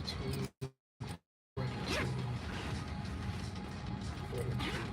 42, 42, 42.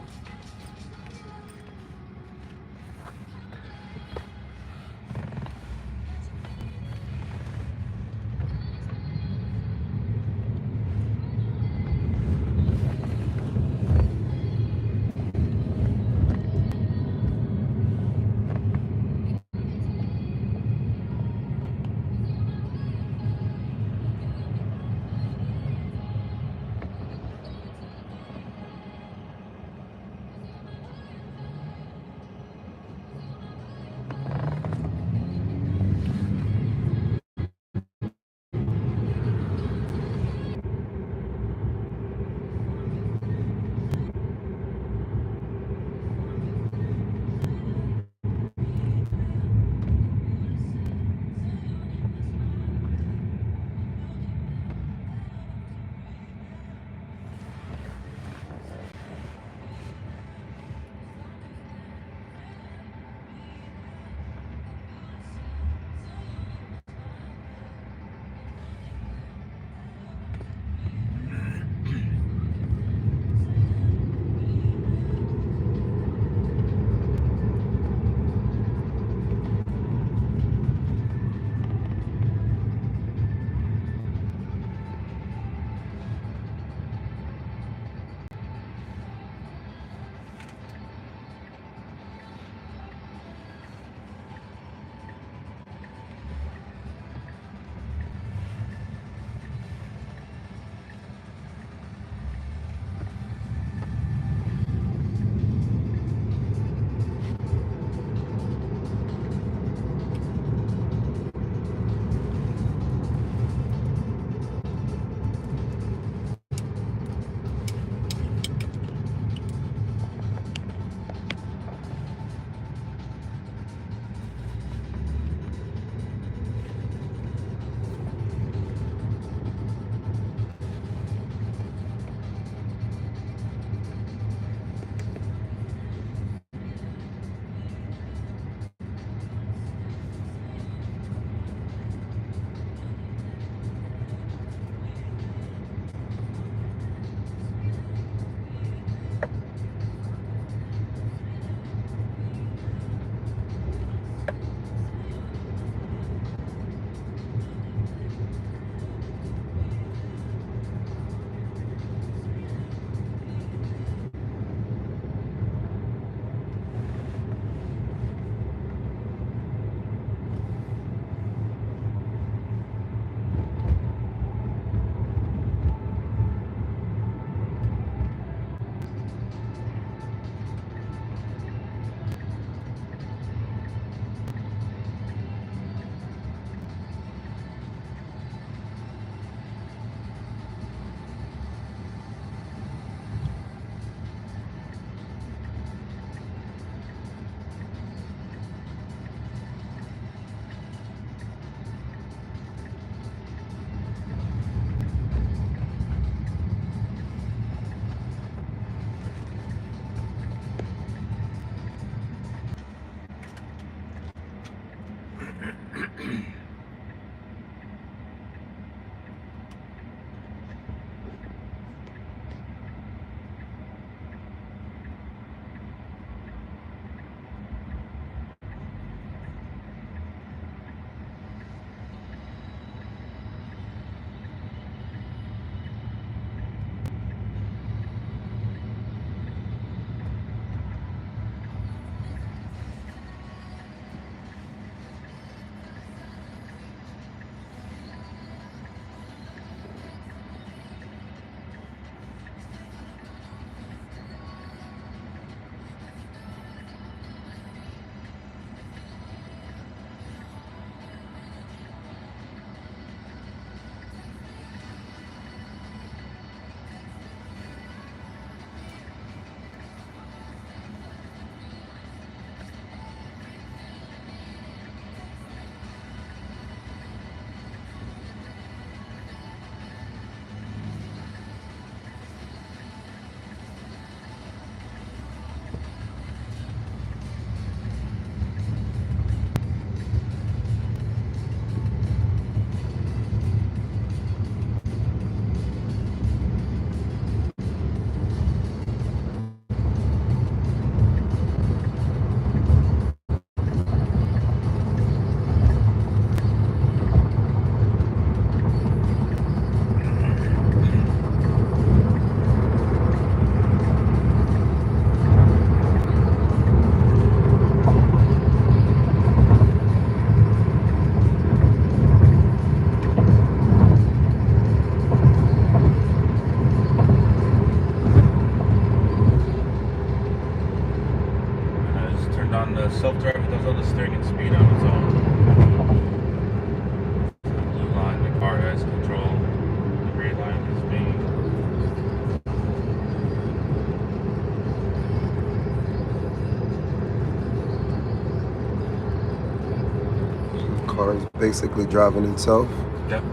car is basically driving itself. Yep.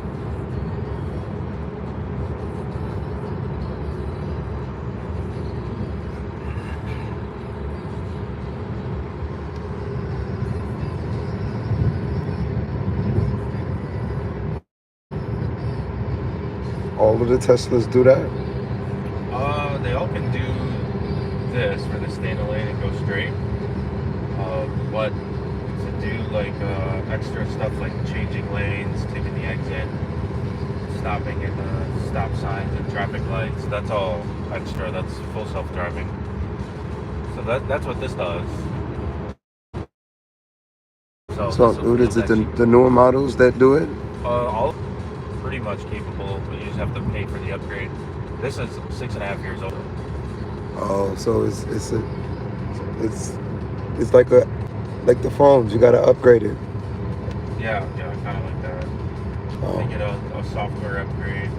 All of the Teslas do that? They all can do this, where they stay in the lane and go straight. But to do like extra stuff like changing lanes, taking the exit, stopping in the stop signs and traffic lights, that's all extra. That's full self-driving. So that's what this does. So is it the newer models that do it? All pretty much capable, but you just have to pay for the upgrade. This is 6.5 years old. Oh, so it's like the phones. You gotta upgrade it. Yeah, kind of like that. Oh. They get a software upgrade,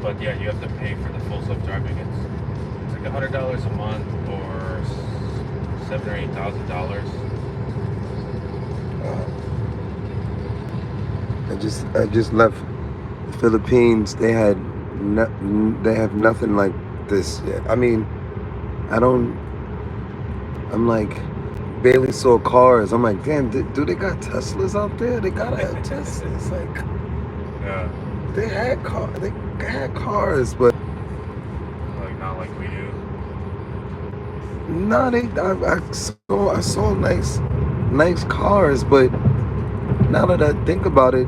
but yeah, you have to pay for the full self-driving. It's like $100 a month or $7,000 or $8,000. I just left the Philippines. They have nothing like this yet. I mean, I'm like, barely saw cars. I'm like, damn, do they got Teslas out there? They gotta have Teslas. Like, Yeah, they had cars, but like not like we do. no, I saw nice cars, but now that I think about it,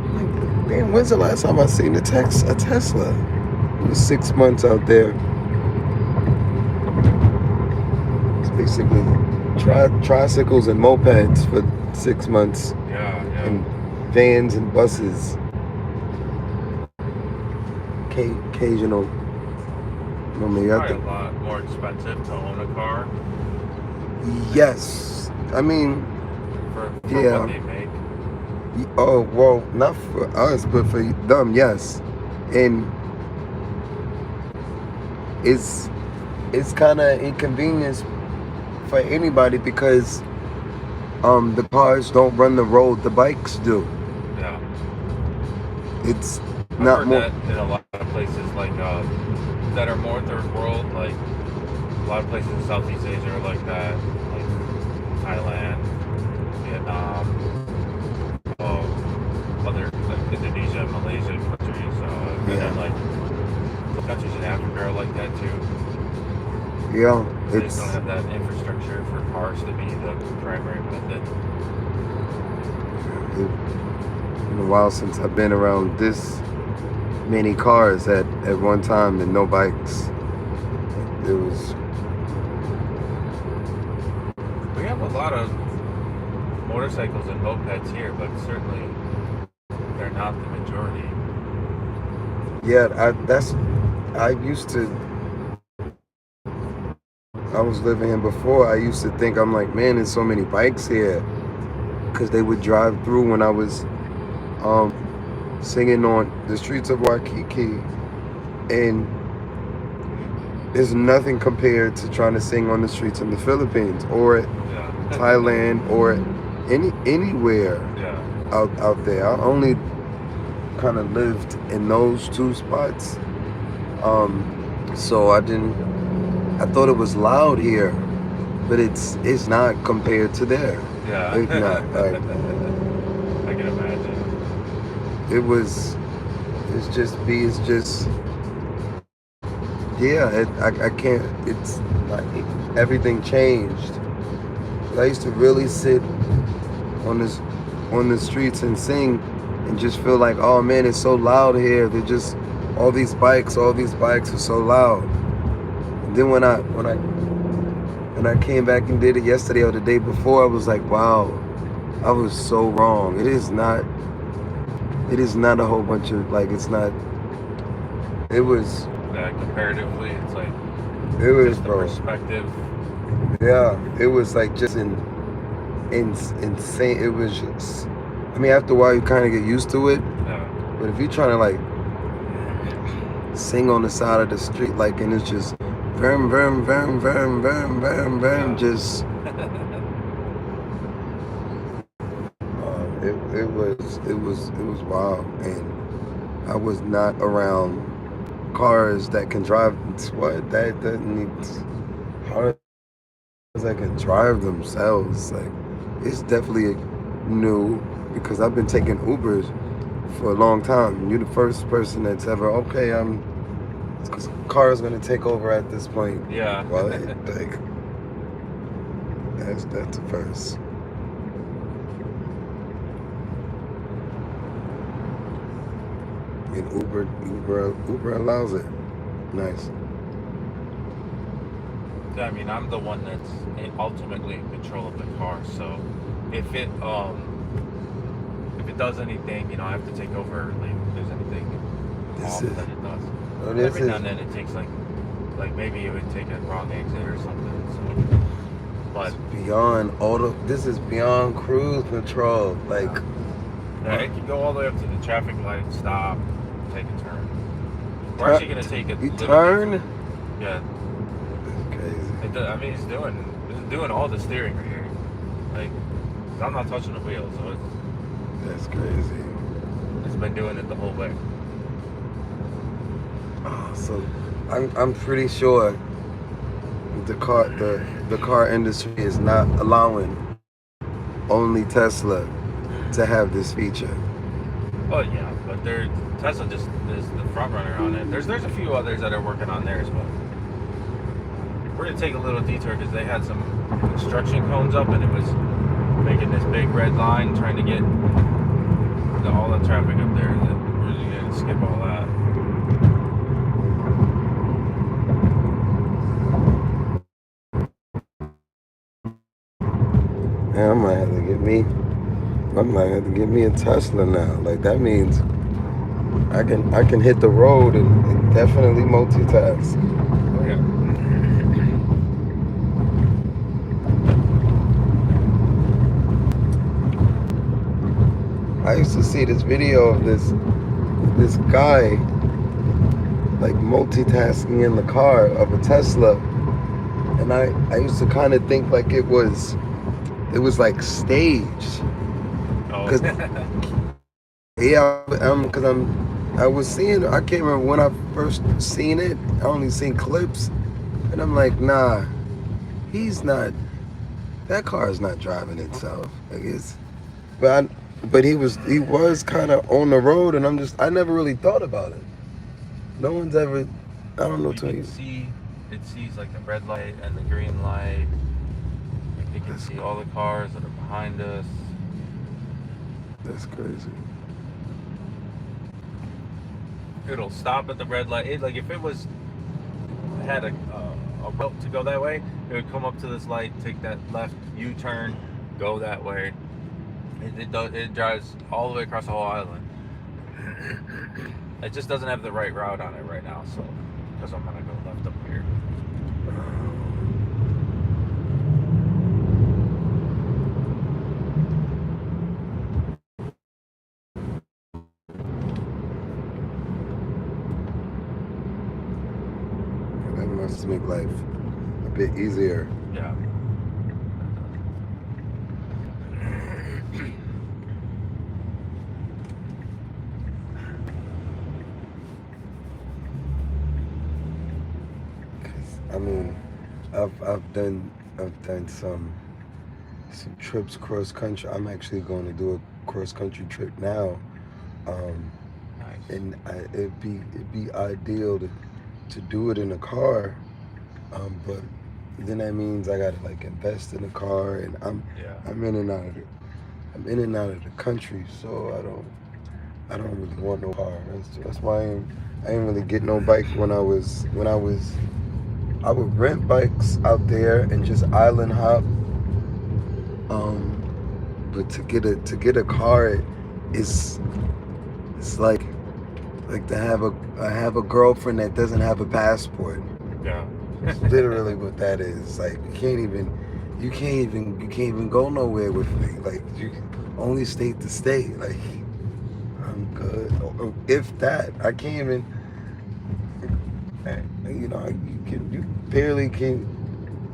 like, damn, when's the last time I seen a Tesla? It was 6 months out there. It's basically tricycles and mopeds for 6 months, Yeah. and vans and buses. Occasional. I mean, Probably a lot more expensive to own a car yes. I mean, for yeah. what they make. Oh, well, not for us, but for them, yes. And it's kind of inconvenience for anybody because the cars don't run the road the bikes do. Yeah. It's I've not heard more. that in a lot of places like that are more third world, like a lot of places in Southeast Asia are like that, like Thailand, Vietnam, other like Indonesia, Malaysia countries, and then like countries in Africa are like that too. Yeah, They just don't have that infrastructure for cars to be the primary method. It's been a while since I've been around this many cars at one time and no bikes. It was. We have a lot of motorcycles and mopeds here, but certainly they're not the majority. Yeah, I used to. I was living here before. I used to think, I'm like, man, there's so many bikes here, because they would drive through when I was singing on the streets of Waikiki, and there's nothing compared to trying to sing on the streets in the Philippines or Thailand or anywhere out there. I only kind of lived in those two spots, so I thought it was loud here, but it's not compared to there. Yeah. It's not. Like, I can imagine. It's just yeah. I can't. It's like everything changed. I used to really sit on the streets and sing, and just feel like, oh man, it's so loud here. They're just all these bikes are so loud. And then when I came back and did it yesterday or the day before, I was like, wow, I was so wrong. It is not a whole bunch of, like, it's not. It was. Comparatively, it's like. It was, just the bro. Perspective. Yeah, it was like just insane. It was just. I mean, after a while, you kind of get used to it. Yeah. But if you're trying to like sing on the side of the street, like, and it's just vroom, vroom, vroom, vroom, vroom, vroom, vroom, just. it was wild, and I was not around cars that can drive. What that needs cars that can drive themselves. Like, it's definitely new because I've been taking Ubers for a long time. You're the first person that's ever okay. Car's gonna take over at this point. Yeah. Well, like that's the first. And Uber allows it. Nice. I mean, I'm the one that's ultimately in control of the car. So if it does anything, I have to take over. Like, if there's anything off that it does. Every now and then it takes like maybe it would take a wrong exit or something. So, but this is beyond cruise control. Like, yeah, it can go all the way up to the traffic light, stop, take a turn. We're actually gonna take it. You turn? Yeah. That's crazy. I mean, he's doing all the steering right here. Like, I'm not touching the wheel, so that's crazy. It's been doing it the whole way. Oh, so I'm pretty sure the car industry is not allowing only Tesla to have this feature. Oh yeah, but Tesla just is the front runner on it. There's a few others that are working on theirs, but we're gonna take a little detour because they had some construction cones up and it was making this big red line trying to get all the traffic up there. We're just gonna skip all that. Man, I might have to get me a Tesla now. Like, that means I can hit the road and definitely multitask. Oh yeah. I used to see this video of this guy like multitasking in the car of a Tesla, and I used to kind of think like it was like staged. Oh. Yeah, because I was seeing. I can't remember when I first seen it. I only seen clips, and I'm like, nah, he's not. That car is not driving itself. Like, but he was kind of on the road, and I never really thought about it. No one's ever. I don't know. You can see it sees like the red light and the green light. You can see all the cars that are behind us. That's crazy. It'll stop at the red light. Like if it had a belt to go that way, it would come up to this light, take that left U-turn, go that way. It drives all the way across the whole island. It just doesn't have the right route on it right now, so because I'm gonna go left up here. That must make life a bit easier. Yeah. I mean, I've done some trips cross country. I'm actually going to do a cross country trip now, Nice. and it'd be ideal to do it in a car, but then that means I gotta like invest in a car, and I'm in and out of the country, so I don't really want no car. That's why I ain't really get no bike when I would rent bikes out there and just island hop. But to get a car, it's like to have a girlfriend that doesn't have a passport. Yeah. It's literally what that is. Like, you can't even go nowhere with me. Like, you only state to state. Like, I'm good. Or if that, I can't even. You barely can.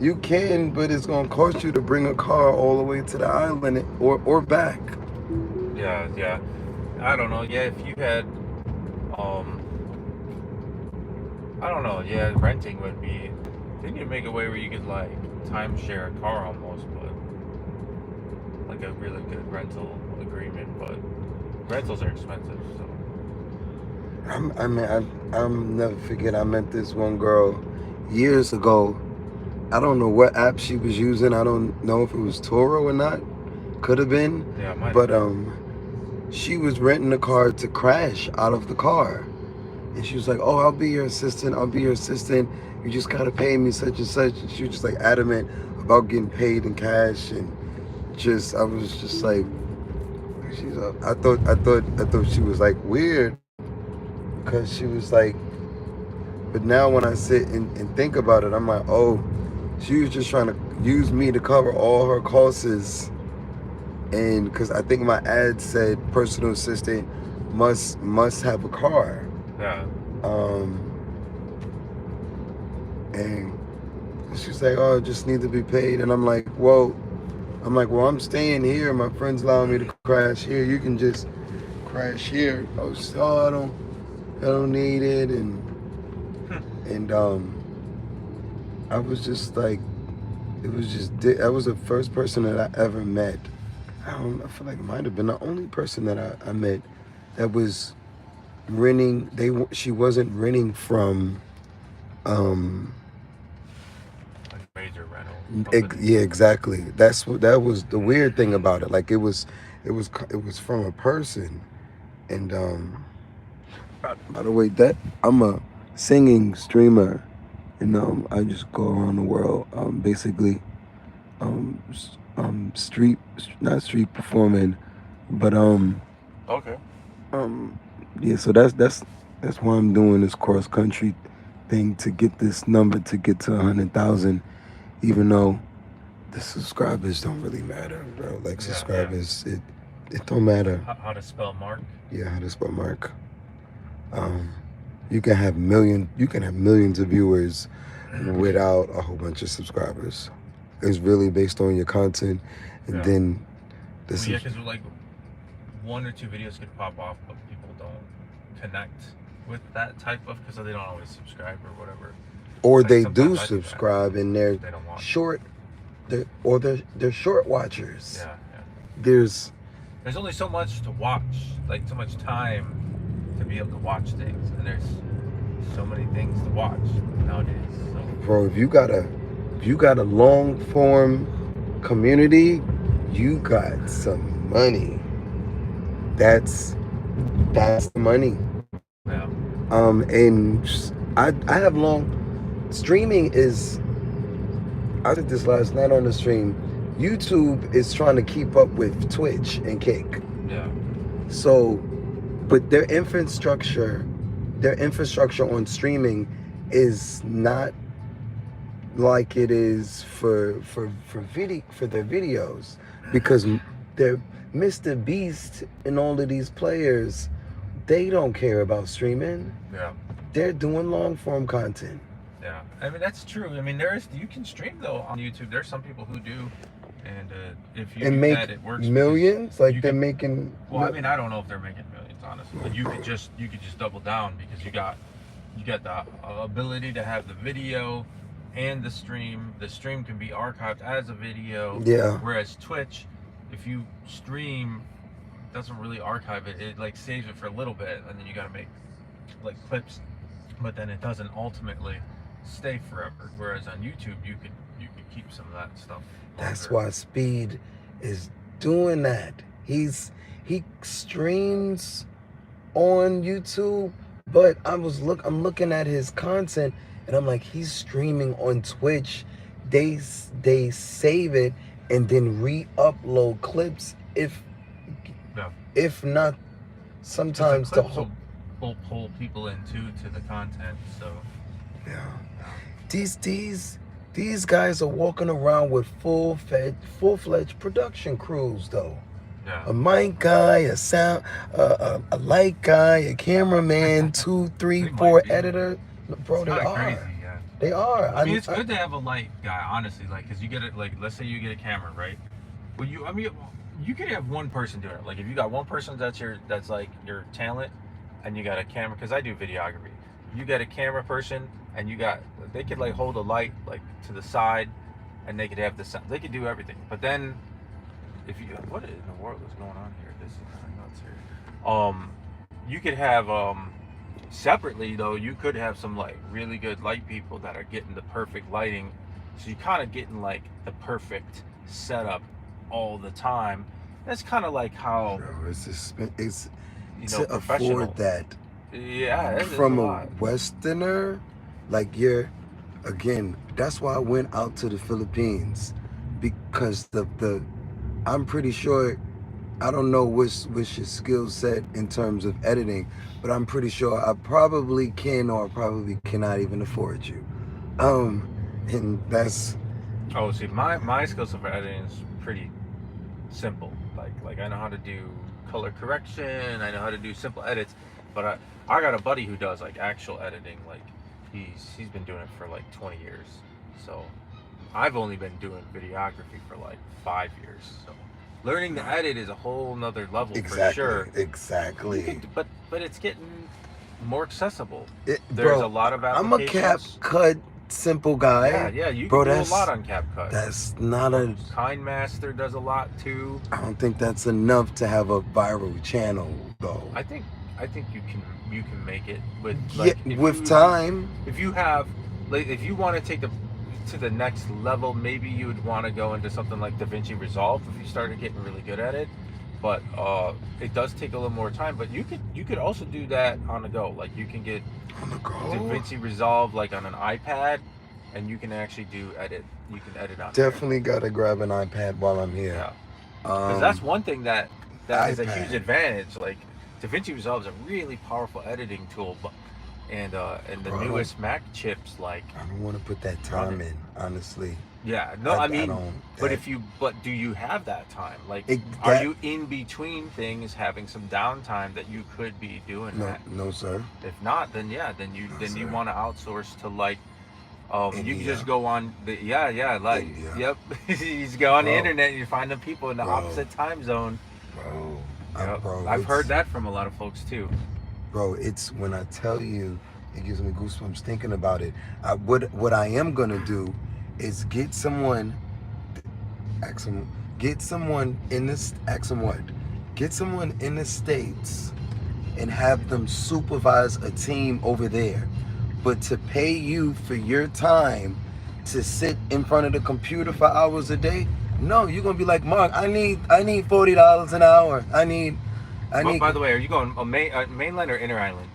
You can, but it's gonna cost you to bring a car all the way to the island or back. Yeah. I don't know. Yeah, if you had, I don't know. Yeah, renting would be. They need to make a way where you could like timeshare a car almost, but like a really good rental agreement. But rentals are expensive, so. I'm never forget. I met this one girl years ago. I don't know what app she was using. I don't know if it was Toro or not. Could have been. Yeah, it might have But been. she was renting a car to crash out of the car. And she was like, "Oh, I'll be your assistant. I'll be your assistant. You just gotta pay me such and such." And she was just like adamant about getting paid in cash, and I was just like, I thought she was like weird, because she was like, but now when I sit and think about it, I'm like, oh, she was just trying to use me to cover all her costs, and because I think my ad said personal assistant must have a car. Yeah. And she's like, oh, I just need to be paid. And I'm like, well, I'm staying here. My friend's allowing me to crash here. You can just crash here. Oh, I don't need it. And I was just like, I was the first person that I ever met. I feel like it might have been the only person that I met that was renting. She wasn't renting from Like major rental. yeah, exactly. That was the weird thing about it. Like it was from a person. And by the way, that I'm a singing streamer, and I just go around the world, basically, street, not street performing, but Okay. yeah. So that's why I'm doing this cross country thing, to get this number, to get to 100,000, even though the subscribers don't really matter, bro. Like subscribers, it don't matter. How to spell Mark? Yeah, how to spell Mark. You can have millions of viewers without a whole bunch of subscribers. It's really based on your content, and then because like one or two videos could pop off, but people don't connect with that type of, because they don't always subscribe or whatever. Or like they do subscribe and they're short, they're short watchers. Yeah. There's only so much to watch, like so much time to be able to watch things, and there's so many things to watch nowadays. So. Bro, if you got a long form community, you got some money. That's the money. Yeah. And I have streaming is, I did this last night on the stream. YouTube is trying to keep up with Twitch and Kick. Yeah. So, but their infrastructure on streaming is not like it is for their videos, because they're Mr. Beast and all of these players, they don't care about streaming. Yeah. They're doing long form content. Yeah. I mean, that's true. I mean, you can stream though on YouTube. There's some people who do, and if you do make that, it works millions. Like they're making. Well, I mean, I don't know if they're making millions, honestly. But you could just double down, because you got the ability to have the video and the stream. The stream can be archived as a video. Yeah. Whereas Twitch, if you stream, doesn't really archive it. It like saves it for a little bit, and then you got to make like clips, but then it doesn't ultimately stay forever. Whereas on YouTube, you could keep some of that stuff longer. That's why Speed is doing that. He streams on YouTube, but I'm looking at his content, and I'm like, he's streaming on Twitch. They save it and then re-upload clips, if not sometimes the clips will pull people into the content. So these guys are walking around with full-fledged production crews though. Yeah. A mic guy, a sound, a light guy, a cameraman, 2, 3, 4 editor. Bro, they are. Crazy, yeah. They are. I mean, it's good to have a light guy, honestly. Like, cause you get it. Like, let's say you get a camera, right? Well, you could have one person doing it. Like if you got one person that's like your talent, and you got a camera, because I do videography. You got a camera person, and they could like hold a light like to the side, and they could have the sound. They could do everything. But then, if you what in the world is going on here? This is kind of nuts here. You could have separately though. You could have some like really good light people that are getting the perfect lighting. So you kind of getting like the perfect setup all the time. That's kind of like how Bro, it's to afford that. Yeah, from a Westerner, like again. That's why I went out to the Philippines, because I'm pretty sure. I don't know what's your skill set in terms of editing, but I'm pretty sure I probably can or probably cannot even afford you. And that's. Oh, see, my skill set for editing is pretty simple. Like I know how to do color correction. I know how to do simple edits, but I got a buddy who does like actual editing. Like he's been doing it for like 20 years. So I've only been doing videography for like 5 years. So learning to edit is a whole nother level for sure. Exactly. But it's getting more accessible. There's bro, a lot of applications. I'm a CapCut simple guy. Yeah, you can do a lot on CapCut. That's not a. KineMaster does a lot too. I don't think that's enough to have a viral channel, though. I think you can make it with time. If you have, like, if you want to take to the next level, maybe you would want to go into something like DaVinci Resolve if you started getting really good at it. But it does take a little more time. But you could also do that on the go. Like you can get on the go DaVinci Resolve like on an iPad, and you can actually edit. You can edit on. Definitely gotta grab an iPad while I'm here. Yeah, because that's one thing that is a huge advantage. Like DaVinci Resolve is a really powerful editing tool, and the newest Mac chips like. I don't want to put that time in, honestly. Yeah, no, I mean, but do you have that time? Like, are you in between things, having some downtime that you could be doing that? No, sir. If not, then you want to outsource to like, you can just go on the yep, you just go on the internet and you find the people in the opposite time zone. Bro, I've heard that from a lot of folks too. Bro, it's when I tell you, it gives me goosebumps thinking about it. What I am gonna do is get someone in the States and have them supervise a team over there. But to pay you for your time to sit in front of the computer for hours a day, no, you're gonna be like, Mark, I need $40 an hour. I need. By the way, are you going mainland or inner island?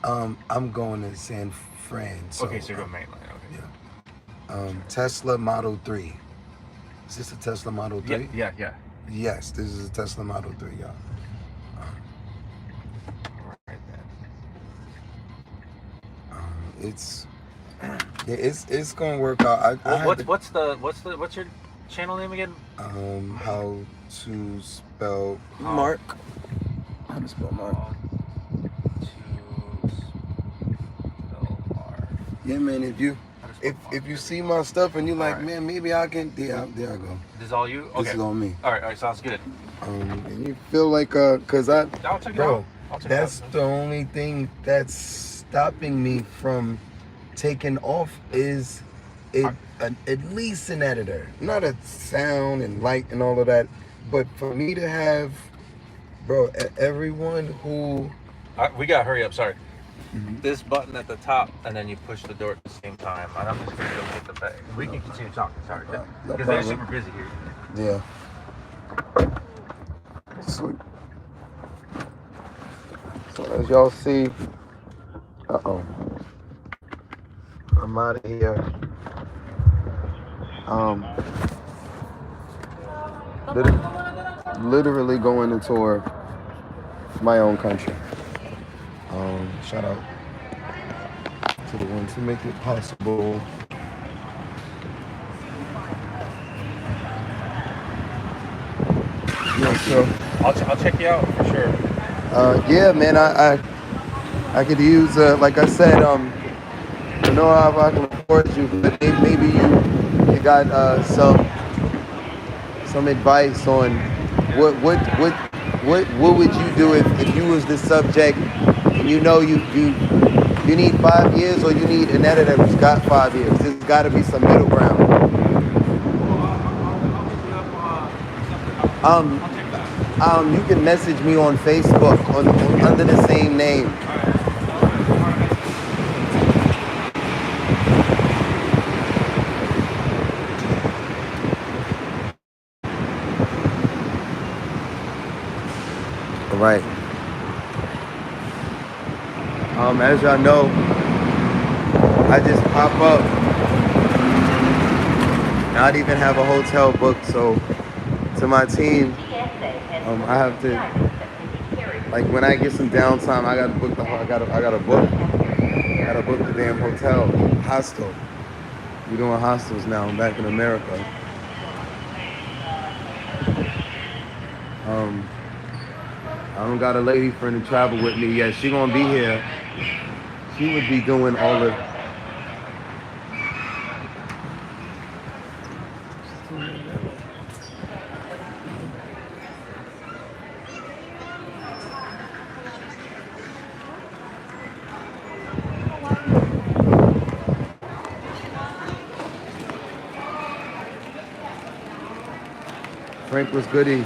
I'm going to San Fran. So, okay, so you're going mainland. Yeah. Tesla Model 3. Is this a Tesla Model 3? Yeah. Yes, this is a Tesla Model 3, y'all. Alright then. It's gonna work out. What's your channel name again? How to spell Mark. How to spell Mark. Yeah, man. If you see my stuff and you like, man, maybe I can. Yeah, there I go. This is all you? Okay. This is all me. All right, sounds good. And you feel like, cause I'll check it out. That's the only thing that's stopping me from taking off is at least an editor, not a sound and light and all of that, but for me to have, bro, everyone who. We gotta hurry up. Sorry. This button at the top, and then you push the door at the same time. And I'm just gonna go get the bag. We can continue talking. Sorry, because they're super busy here. Yeah. Sweet. So as y'all see, I'm out of here. Literally going to tour my own country. Shout out to the ones who make it possible. Yeah, so I'll check you out for sure. Yeah, man. I could use, like I said, I don't know how I can afford you, but maybe you got some advice on what would you do if you was the subject and you know you need 5 years or you need an editor who's got 5 years? There's got to be some middle ground. You can message me on Facebook under the same name. All right. As y'all know, I just pop up. Not even have a hotel booked, so to my team, I have to, like, when I get some downtime, I gotta book I gotta book the damn hotel, hostel. We're doing hostels now. I'm back in America. I don't got a lady friend to travel with me yet. She gonna be here. She would be doing all the. Frank was goody.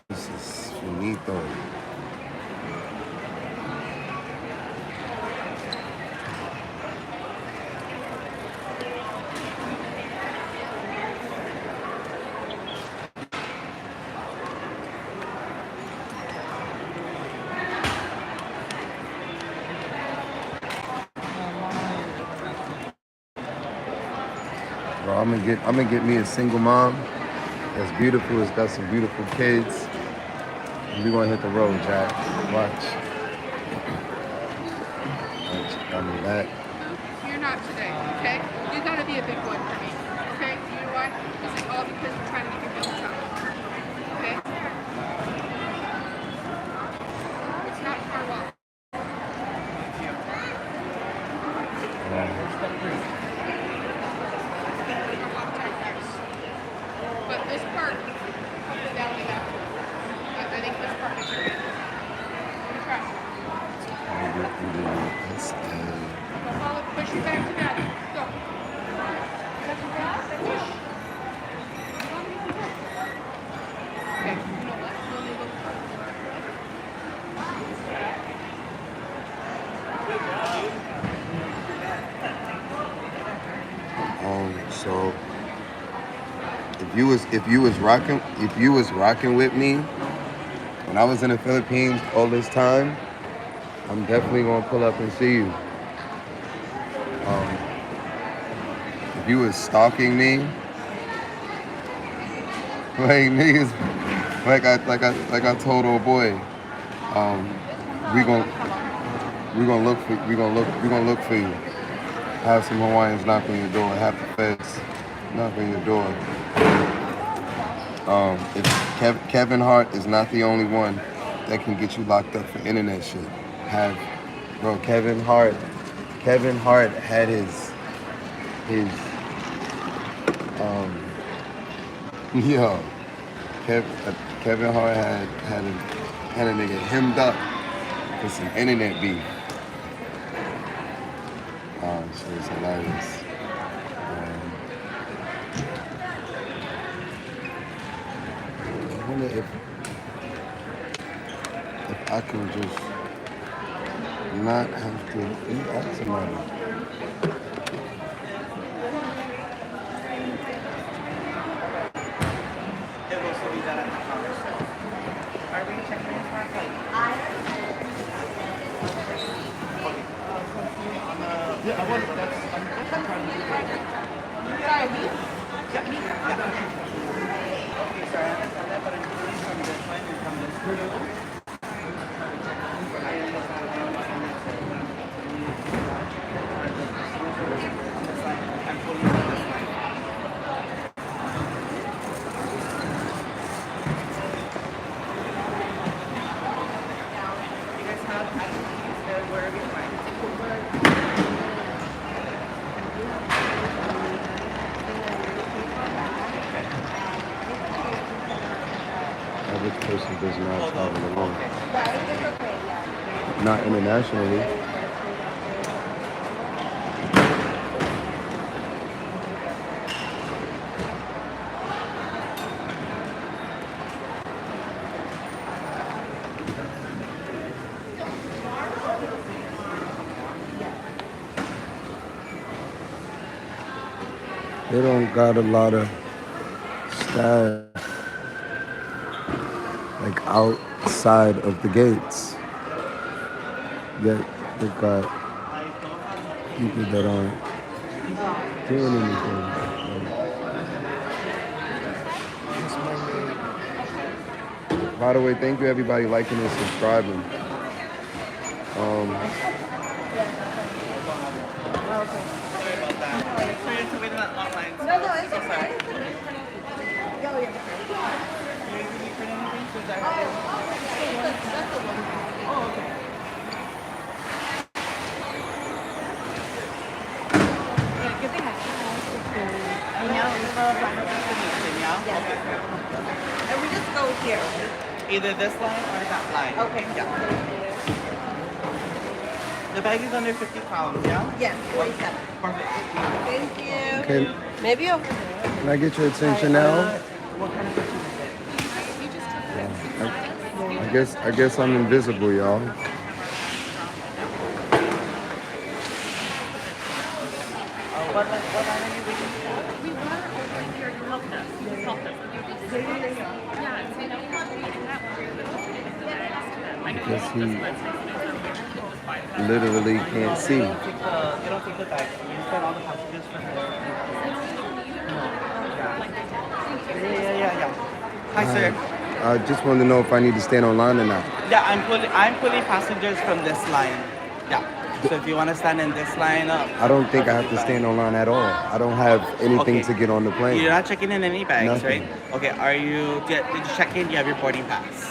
This is finito. Bro, I'm gonna get me a single mom that's beautiful, has got some beautiful kids. And we're gonna hit the road, Jack. Watch. I mean that. You're not today, okay? You gotta be a big boy for me, okay? You know why? This is all because we're trying to get your bills out, okay? It's not far walk. But this part, up and down the after. I think this part is your end. Push you back together. Go. Push. Okay, you know what? Let me look So if you was rocking with me when I was in the Philippines all this time, I'm definitely gonna pull up and see you. If you was stalking me, like niggas, like I told old boy, we gonna look for you. Have some Hawaiians knock on your door. Have the feds knock on your door. Kevin Hart is not the only one that can get you locked up for internet shit. Kevin Hart had his Kevin Hart had a nigga hemmed up for some internet beef. Shit was hilarious. I wonder if I can just not have to eat out somebody. average person does not travel alone. Not internationally. They don't got a lot of staff like outside of the gates. Yet they've got people that aren't doing anything. By the way, thank you everybody liking and subscribing. And we just go here. Either this line or that line. Okay. Yeah. The bag is under 50 pounds, yeah? Yes, 47. Perfect. Thank you. Okay, Maybe over there. can I get your attention now? What kind of picture is it? I guess I'm invisible, y'all. What line are you waiting for? We were over here. You helped us. You just helped us. Yeah, so you know, we were reading that one. I know Guess you he helped us, but literally can't see. They don't take the bag. You send all the passengers from there. Yeah. Hi, sir. I just wanted to know if I need to stand online or not. Yeah, I'm pulling passengers from this line. Yeah. So if you want to stand in this line up. I don't think I have to stand online at all. I don't have anything to get on the plane. You're not checking in any bags, Nothing. right? Okay, did you check in? Do you have your boarding pass?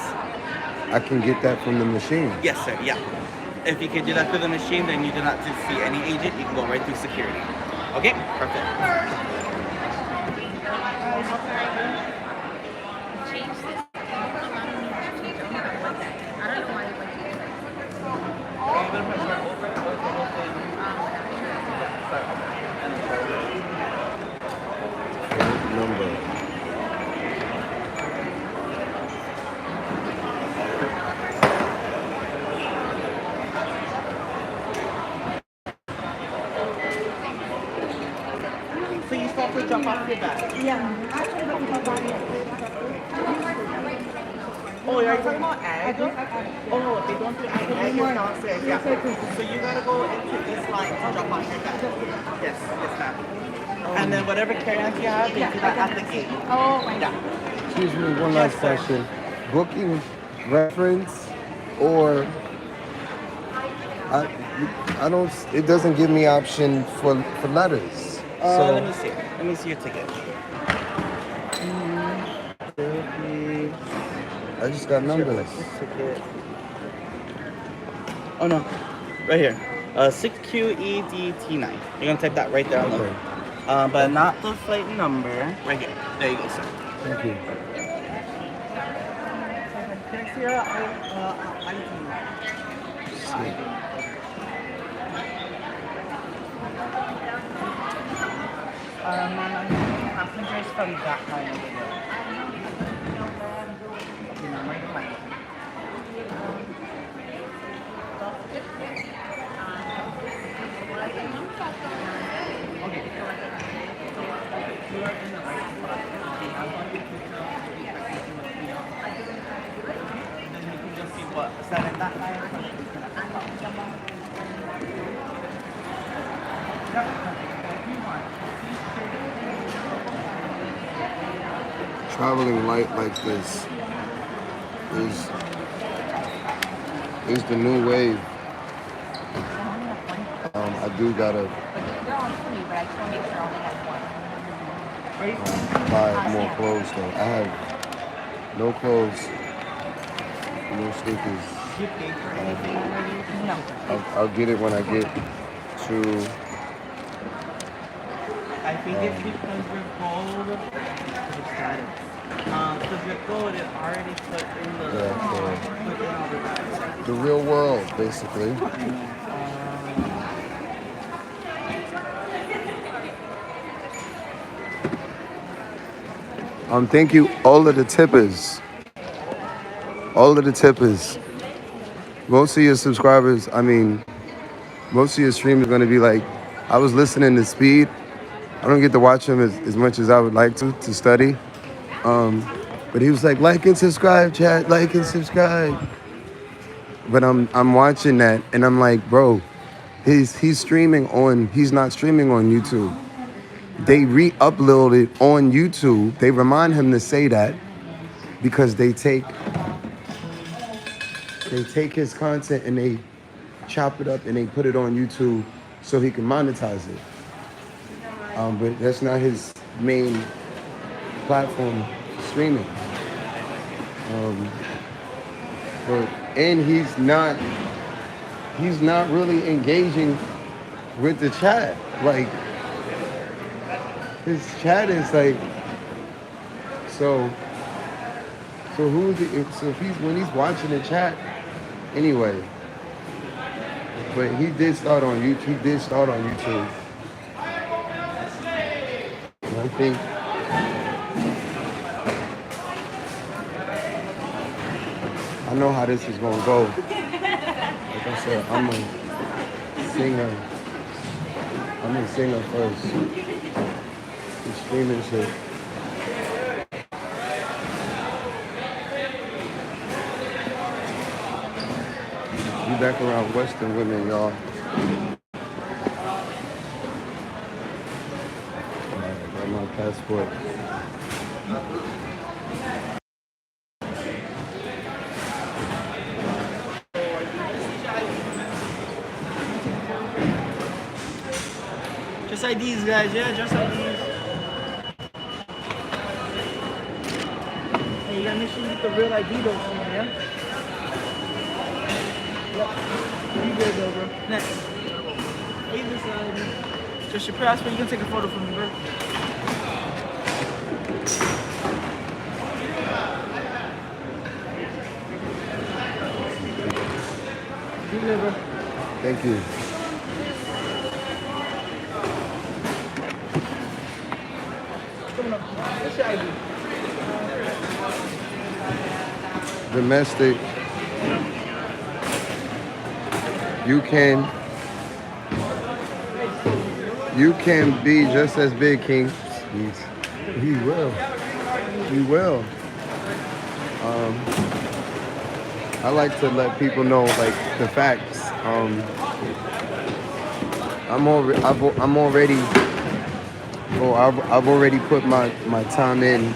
I can get that from the machine. Yes, sir, yeah. If you can do that through the machine, then you do not see any agent. You can go right through security. Okay, perfect. Number. So you still have to jump off your bag. Oh, are you talking about egg? Oh, they don't do egg. Egg is downstairs. Yeah. So you gotta go into this line to jump off your bag. Yes, ma'am. And then whatever carry-ons you have, they do that at the gate. Oh, Yeah. Excuse me, one last question. Booking reference or I don't. It doesn't give me option for letters. Let me see. Let me see your ticket. I just got numbers. Ticket. Oh no, right here. 6QEDT9. You're gonna type that right there. Okay. But not the flight number. Right here. There you go, sir. Thank you. Next year, passengers from that line over there. Okay, now my flight. Okay. You are in the right spot. Okay, I'm going to take you to then you can just see what side in that line. Traveling light like this is the new wave. I do gotta buy more clothes though. I have no clothes, no sneakers. You paid for anything already? No. I'll get it when I get to. I think it's because you're gold. The status. Because your code is already put in the put in all the bags. The real world, basically. Thank you, all of the tippers. All of the tippers. Most of your subscribers, I mean, most of your streams are going to be like, I was listening to Speed. I don't get to watch him as much as I would like to study. But he was like and subscribe, chat, like and subscribe. But I'm watching that and I'm like, bro, he's not streaming on YouTube. They re-upload it on YouTube. They remind him to say that because they take his content and they chop it up and they put it on YouTube so he can monetize it. But that's not his main platform, streaming. And he's not really engaging with the chat. Like, his chat is like, so when he's watching the chat anyway. But he did start on YouTube. And I think I know how this is gonna go. Like I said, I'm a singer first. The streaming shit. Be back around Western women, y'all. Alright, got my passport. Just like these guys, yeah, just like these. Hey, you gotta make sure you get the real ID though, yeah? Yep. You good though, bro. Next. Either side. Just your passport, you can take a photo for me, bro. You good, bro. Thank you. What's your ID? Domestic. You can be just as big, King. He will. He will. I like to let people know like the facts. I've already put my time in.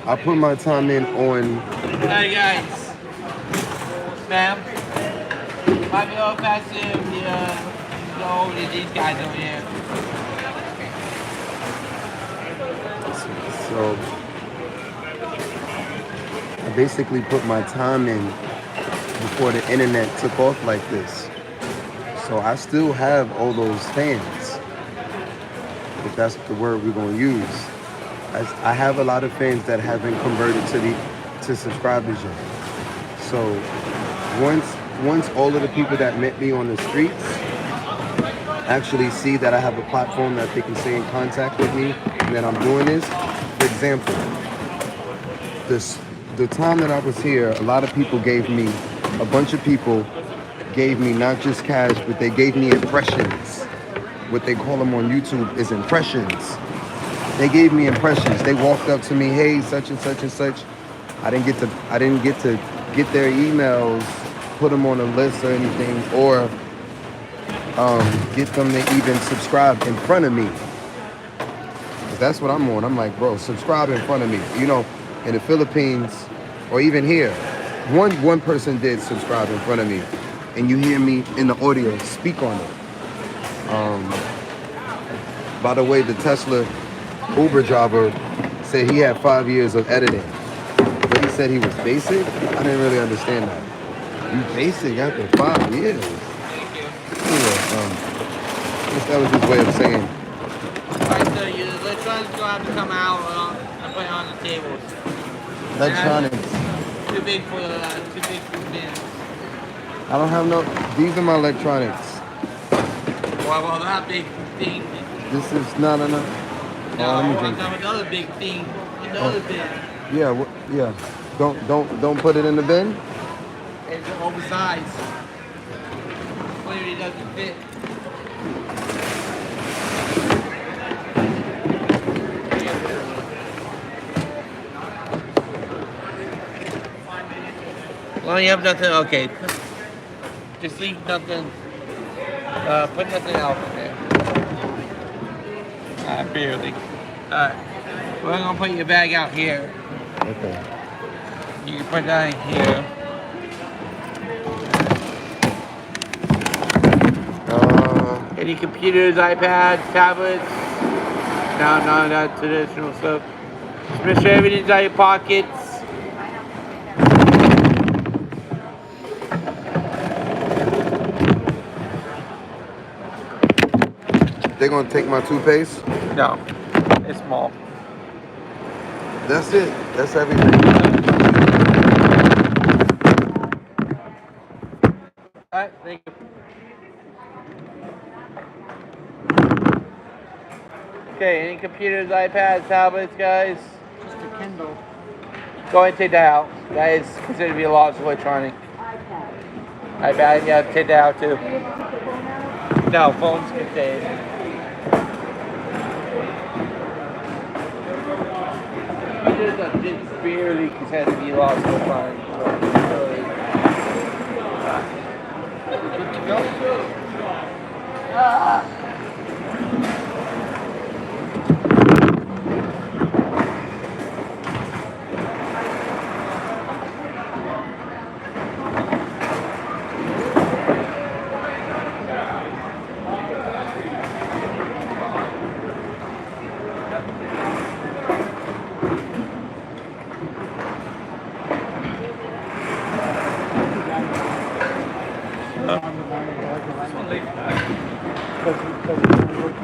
I put my time in on. Hey guys, ma'am, might be a little faster if you go over to these guys over here. So I basically put my time in before the internet took off like this. So I still have all those fans, if that's the word we're gonna use. I have a lot of fans that haven't converted to subscribers yet. So once all of the people that met me on the streets actually see that I have a platform that they can stay in contact with me and that I'm doing this, for example, the time that I was here, a bunch of people gave me not just cash, but they gave me impressions. What they call them on YouTube is impressions. They gave me impressions. They walked up to me, hey, such and such and such. I didn't get to get their emails, put them on a list or anything, or get them to even subscribe in front of me. Because that's what I'm on. I'm like, bro, subscribe in front of me. You know, in the Philippines, or even here, one person did subscribe in front of me, and you hear me in the audio speak on it. By the way, the Tesla Uber driver said he had 5 years of editing, but he said he was basic. I didn't really understand that. You basic after 5 years? Yeah, That was his way of saying. Alright, so your electronics gonna have to come out and put it on the tables. Electronics. Too big for the bins. I don't have no. These are my electronics. Well, that big thing. This is not enough. No, let me I drink. want another big thing. Another bin. Yeah, yeah. Don't put it in the bin. It's oversized. Clearly doesn't fit. Well, you have nothing. Okay. Just leave nothing. Put nothing else in there. Barely. Alright. We're gonna put your bag out here. Okay. You can put that in here. Any computers, iPads, tablets? No, none of that traditional stuff. Just make sure everything's out of your pockets. They're gonna take my toothpaste. No, it's small. That's it. That's everything. Alright, thank you. Okay, any computers, iPads, tablets, guys? Just a Kindle. Go ahead and take that out. That is considered to be a lost electronic. iPad, yeah, take that out too. No, phones can stay. Computers are just barely considered to be lost electronic.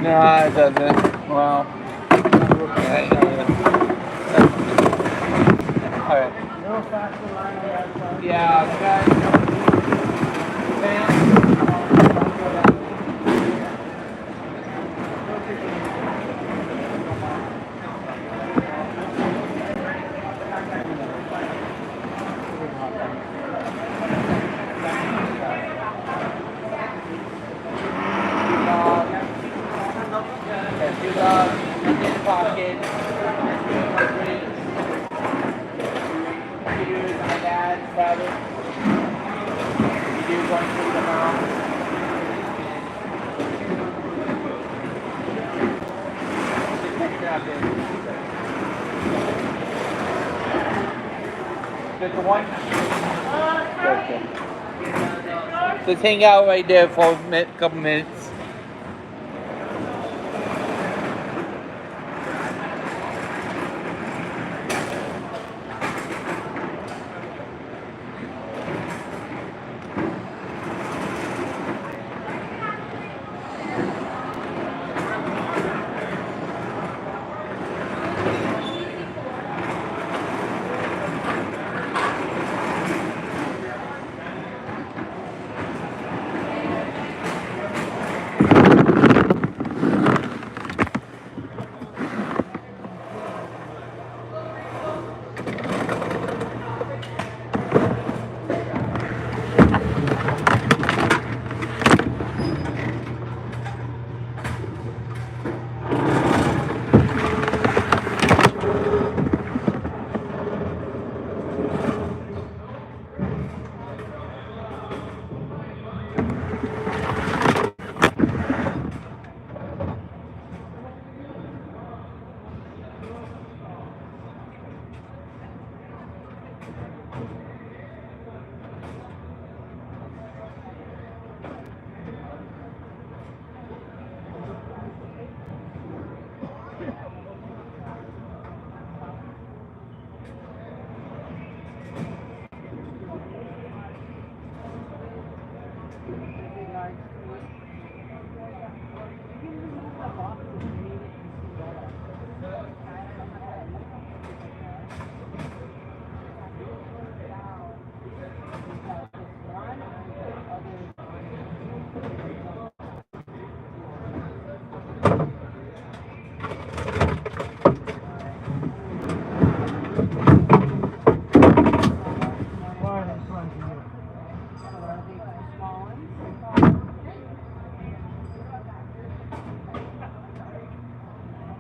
No, it doesn't. Well, yeah, it doesn't. Alright. Yeah, guys. Just the one? Okay. Just hang out right there for a couple minutes.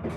What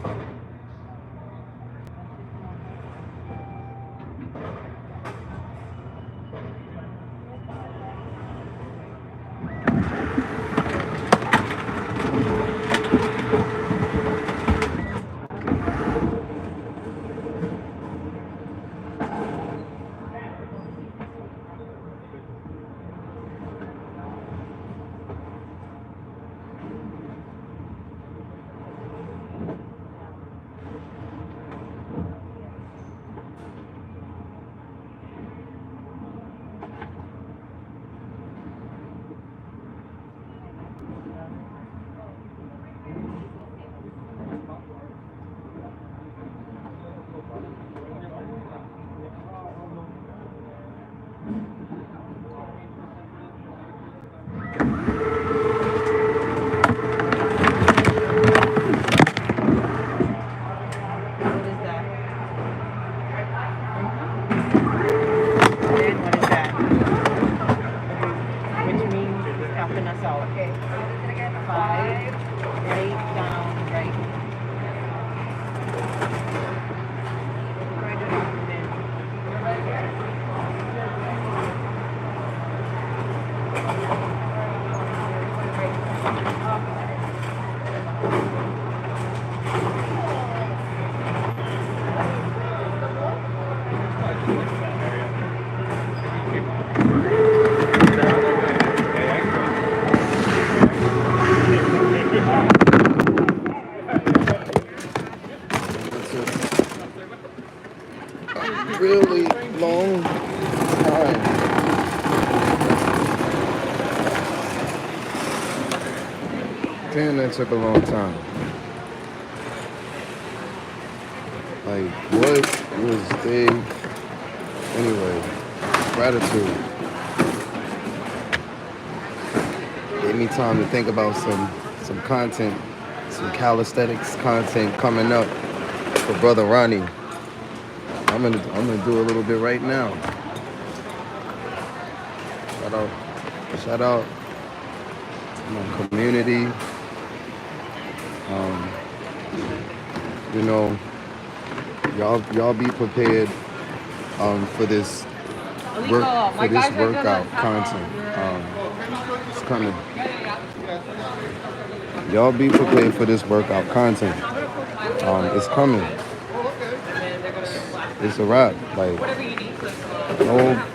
is that? Then what is that? Which means it's helping us out. Okay. 5, 8 down, right? Really long time. Damn, that took a long time. Like, what was they? Anyway, gratitude. Gave me time to think about some content, some calisthenics content coming up for Brother Ronnie. I'm gonna do a little bit right now. Shout out to my community. You know, y'all be prepared for this workout content. It's coming. Y'all be prepared for this workout content. It's coming. It's a wrap. Like,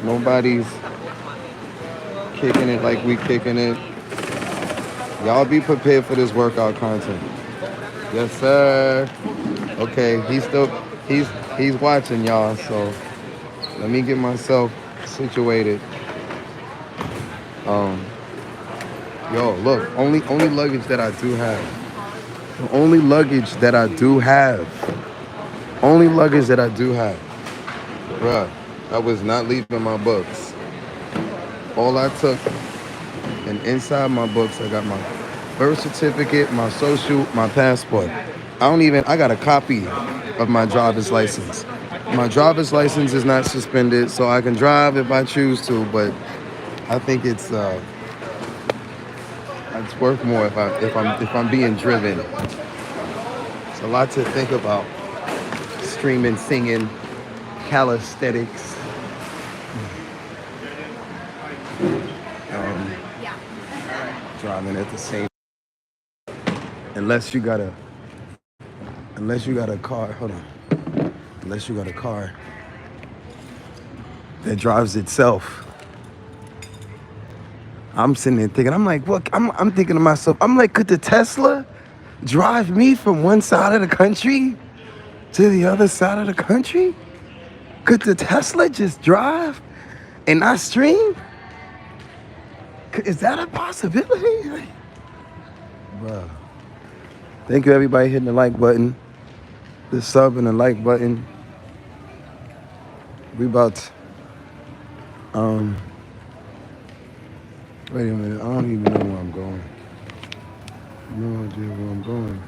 nobody's kicking it like we kicking it. Y'all be prepared for this workout content. Yes, sir. Okay, he's watching y'all, so let me get myself situated. Yo, look, only luggage that I do have. The only luggage that I do have. Only luggage that I do have. Bruh, I was not leaving my books. All I took, and inside my books, I got my birth certificate, my social, my passport. I got a copy of my driver's license. My driver's license is not suspended, so I can drive if I choose to, but I think it's worth more if I'm being driven. It's a lot to think about. Streaming, singing, calisthenics. Driving at the same. Unless you got a car. Hold on. Unless you got a car that drives itself. I'm sitting there thinking. I'm like, what? I'm thinking to myself. I'm like, could the Tesla drive me from one side of the country to the other side of the country? Could the Tesla just drive and not stream? Is that a possibility? Like, bruh. Thank you, everybody, hitting the like button, the sub and the like button. We about to, wait a minute. I don't even know where I'm going. No idea where I'm going.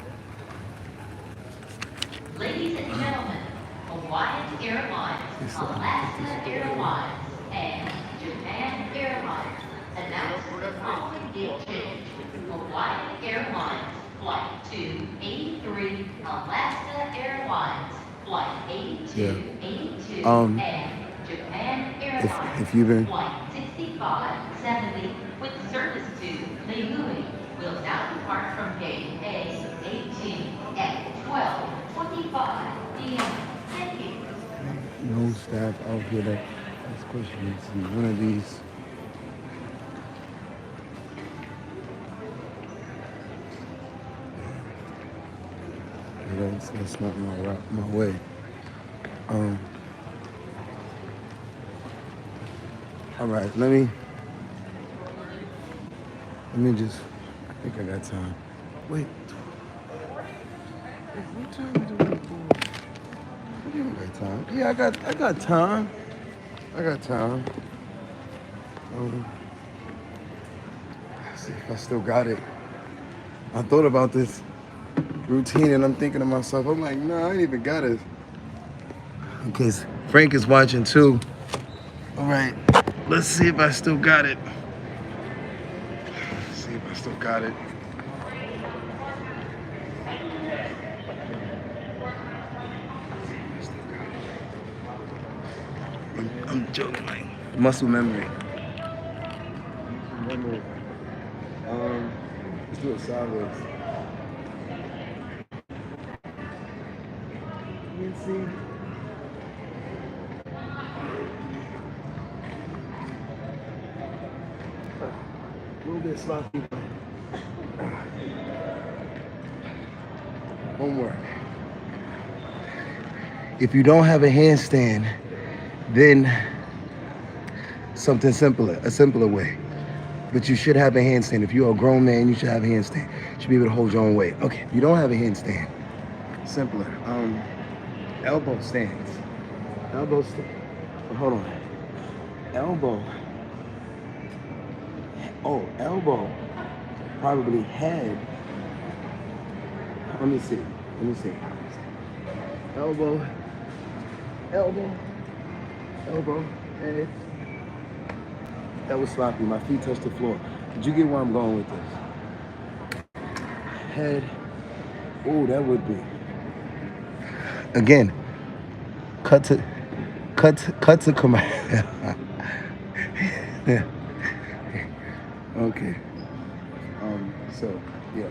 Ladies and gentlemen, Hawaiian Airlines, Alaska Airlines, and Japan Airlines announce the following gate change. Hawaiian Airlines Flight 283, Alaska Airlines. Flight 82, Yeah. 82, Um, and Japan Airlines. if you've been, Flight 6570 with service to Lihue will now depart from gate A18 at 12:25 p.m. Thank you. no staff out here that has questions in one of these. That's not my route, my way. All right, let me just, I think I got time. Wait, what time do we go? I think I got time. Yeah, I got time. I got time. Let's see if I still got it. I thought about this routine and I'm thinking to myself, I'm like, no, I ain't even got it. Because Frank is watching too. All right, let's see if I still got it. Let's see if I still got it. I'm joking, like muscle memory. Let's do it sideways. You can see. A little bit sloppy. Homework. If you don't have a handstand, then something simpler, a simpler way. But you should have a handstand. If you're a grown man, you should have a handstand. You should be able to hold your own weight. Okay, if you don't have a handstand, simpler. Elbow stands. Elbow stand. Hold on. Elbow. Oh, elbow. Probably head. Let me see. Elbow. Head. That was sloppy. My feet touched the floor. Did you get where I'm going with this? Head. Oh, that would be. Again, cut to commercial. Okay. So yeah,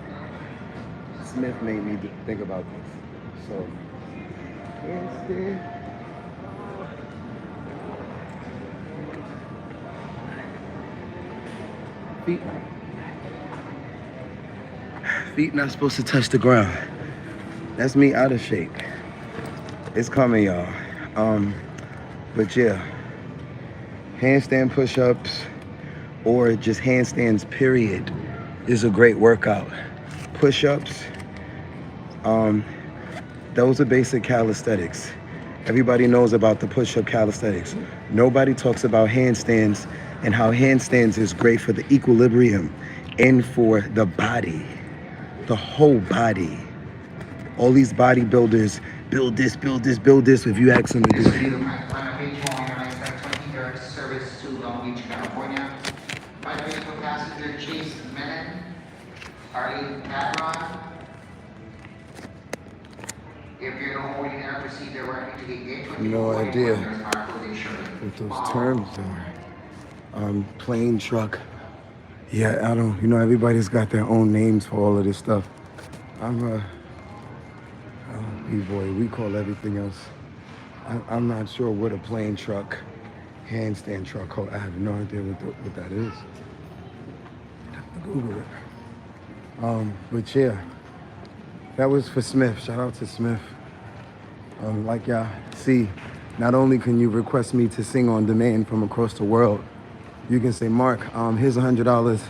Smith made me think about this. So handstand. Feet not supposed to touch the ground. That's me out of shape. It's coming, y'all. But yeah, handstand push-ups or just handstands period is a great workout. Push-ups, those are basic calisthenics. Everybody knows about the push-up calisthenics. Nobody talks about handstands and how handstands is great for the equilibrium and for the body, the whole body. All these bodybuilders build this. If you ask them to do it. Service to Long Beach, California. By the way, for passenger Chase Menon, Arlene Padron. If you're not already there, proceed directly to the gate 24. No idea what those terms are. Plane truck. Yeah, I don't, everybody's got their own names for all of this stuff. I'm B-boy, we call everything else. I'm not sure what a plane truck, handstand truck, I have no idea what that is. I'd have to Google it. But yeah, that was for Smith. Shout out to Smith. Like y'all see, not only can you request me to sing on demand from across the world, you can say, Mark, here's $100.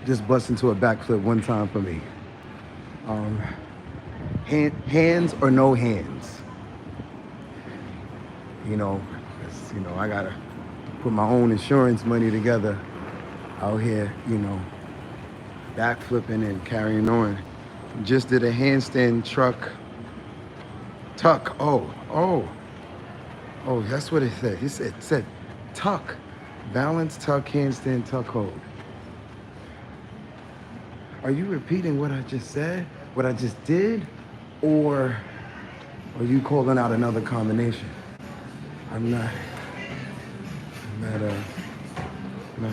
Just bust into a backflip one time for me. Hands or no hands. I gotta put my own insurance money together out here, backflipping and carrying on. Just did a handstand tuck. Oh, that's what it said. It said tuck. Balance, tuck, handstand, tuck, hold. are you repeating what I just said, what I just did, or are you calling out another combination? I'm not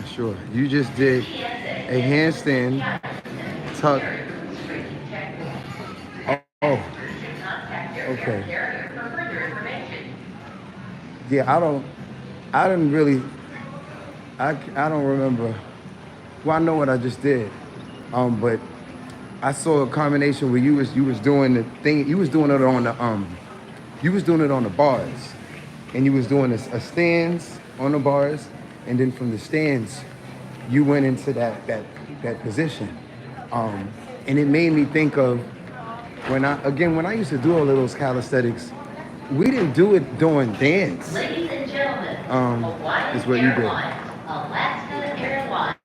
sure. You just did a handstand tuck. Oh, okay. Yeah, I didn't really, I don't remember. Well, I know what I just did, but I saw a combination where you was doing the thing. You was doing it on the bars, and you was doing a stands on the bars, and then from the stands, you went into that position, and it made me think of when I used to do all of those calisthenics. We didn't do it during dance. Ladies and gentlemen, Is what you did. Alaska Airlines.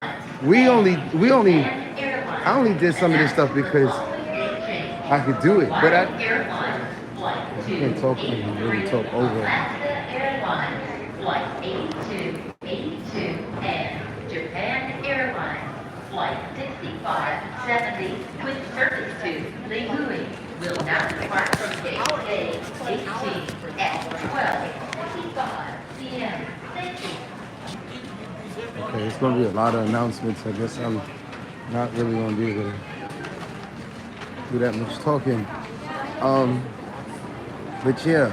I only did some of this stuff because I could do it, but I can't talk and really talk over. Alaska Airlines Flight 8282 and Japan Airlines Flight 6570 with service to Lihue will now depart from gate A18 at 12:45 p.m. Thank you. Okay, it's gonna be a lot of announcements. I guess I'm not really gonna be able to do that much talking. But yeah,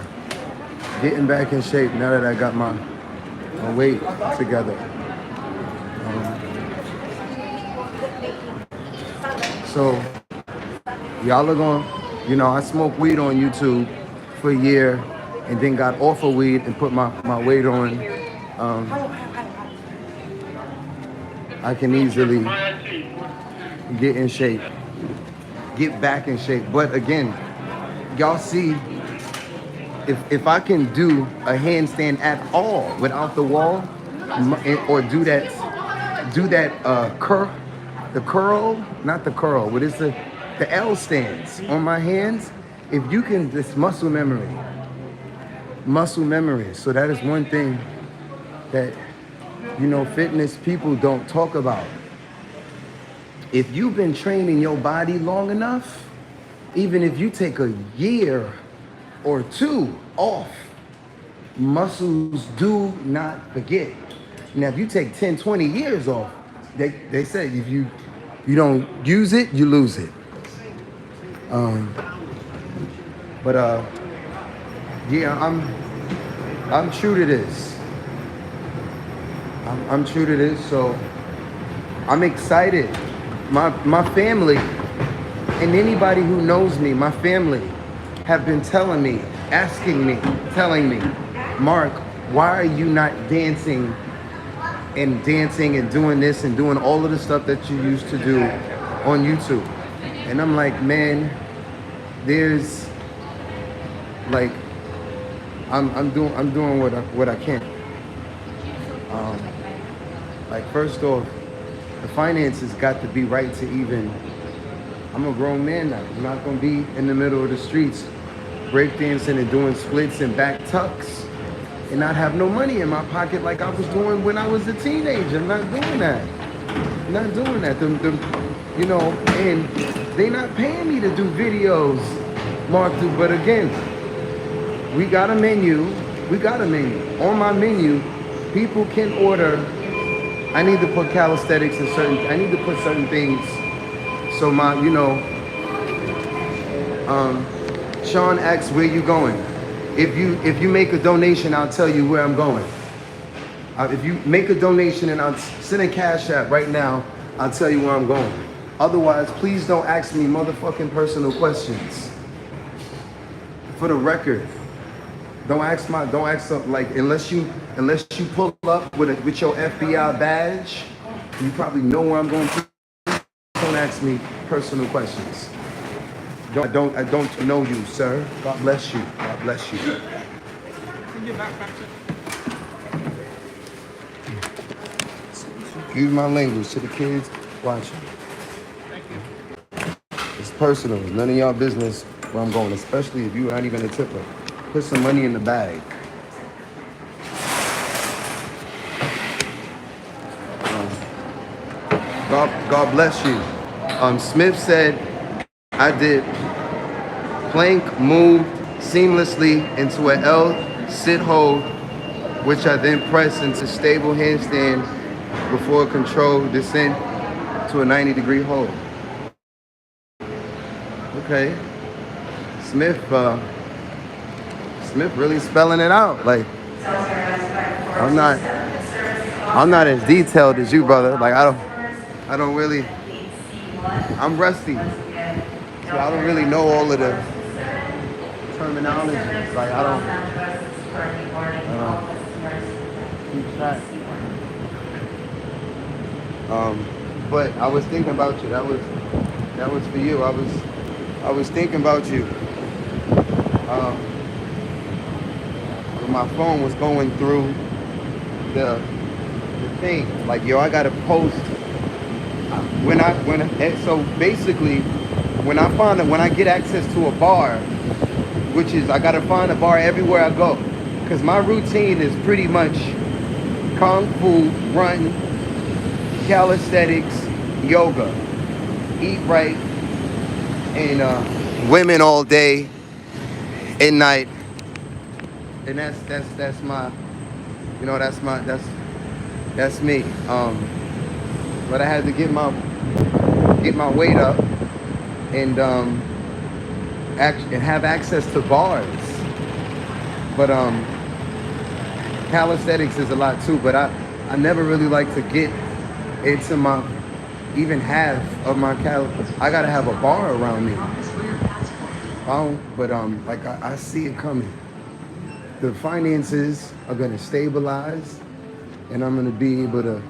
getting back in shape now that I got my weight together. So y'all are gonna, I smoked weed on YouTube for a year and then got off of weed and put my weight on. I can easily get in shape, get back in shape. But again, y'all see, if I can do a handstand at all without the wall, or do that what is the L stands on my hands, if you can, this muscle memory. So that is one thing that, fitness people don't talk about. If you've been training your body long enough, even if you take a year or two off, muscles do not forget. Now, if you take 10, 20 years off, they say if you don't use it, you lose it. Yeah, I'm true to this. I'm true to this, so I'm excited. My family and anybody who knows me, my family, have been telling me, Mark, why are you not dancing and doing this and doing all of the stuff that you used to do on YouTube? And I'm like, man, there's like, I'm doing what I can. Like, first off, the finances got to be right to even. I'm a grown man now. I'm not gonna be in the middle of the streets breakdancing and doing splits and back tucks and not have no money in my pocket like I was doing when I was a teenager. I'm not doing that. And they not paying me to do videos, Mark. But again, we got a menu. On my menu, people can order. I need to put calisthenics and I need to put certain things. So Sean asks, where you going? If you make a donation, I'll tell you where I'm going. If you make a donation and I'll send a cash app right now, I'll tell you where I'm going. Otherwise, please don't ask me motherfucking personal questions. For the record, don't ask something like, unless you pull up with your FBI badge, you probably know where I'm going to. Don't ask me personal questions. I don't know you, sir. God bless you. God bless you. Use my language to the kids watching. Thank you. It's personal. It's none of y'all business where I'm going, especially if you aren't even a tipper. Put some money in the bag. God bless you. Smith said I did plank move seamlessly into an L sit hold, which I then press into stable handstand before controlled descent to a 90-degree hold. Okay. Smith really spelling it out. Like, I'm not as detailed as you, brother. Like, I don't really, I'm rusty. So I don't really know all of the terminology. Like, I don't keep track. But I was thinking about you. That was for you. I was thinking about you. My phone was going through the thing. Like, yo, I gotta post. So basically, when I get access to a bar, which is I gotta find a bar everywhere I go, because my routine is pretty much kung fu, run, calisthenics, yoga, eat right, and women all day and night, and that's my, you know, that's me. But I had to get my weight up and have access to bars. But calisthenics is a lot too. But I never really like to get into my even half of my I gotta have a bar around me. But like I see it coming. The finances are gonna stabilize, and I'm gonna be able to,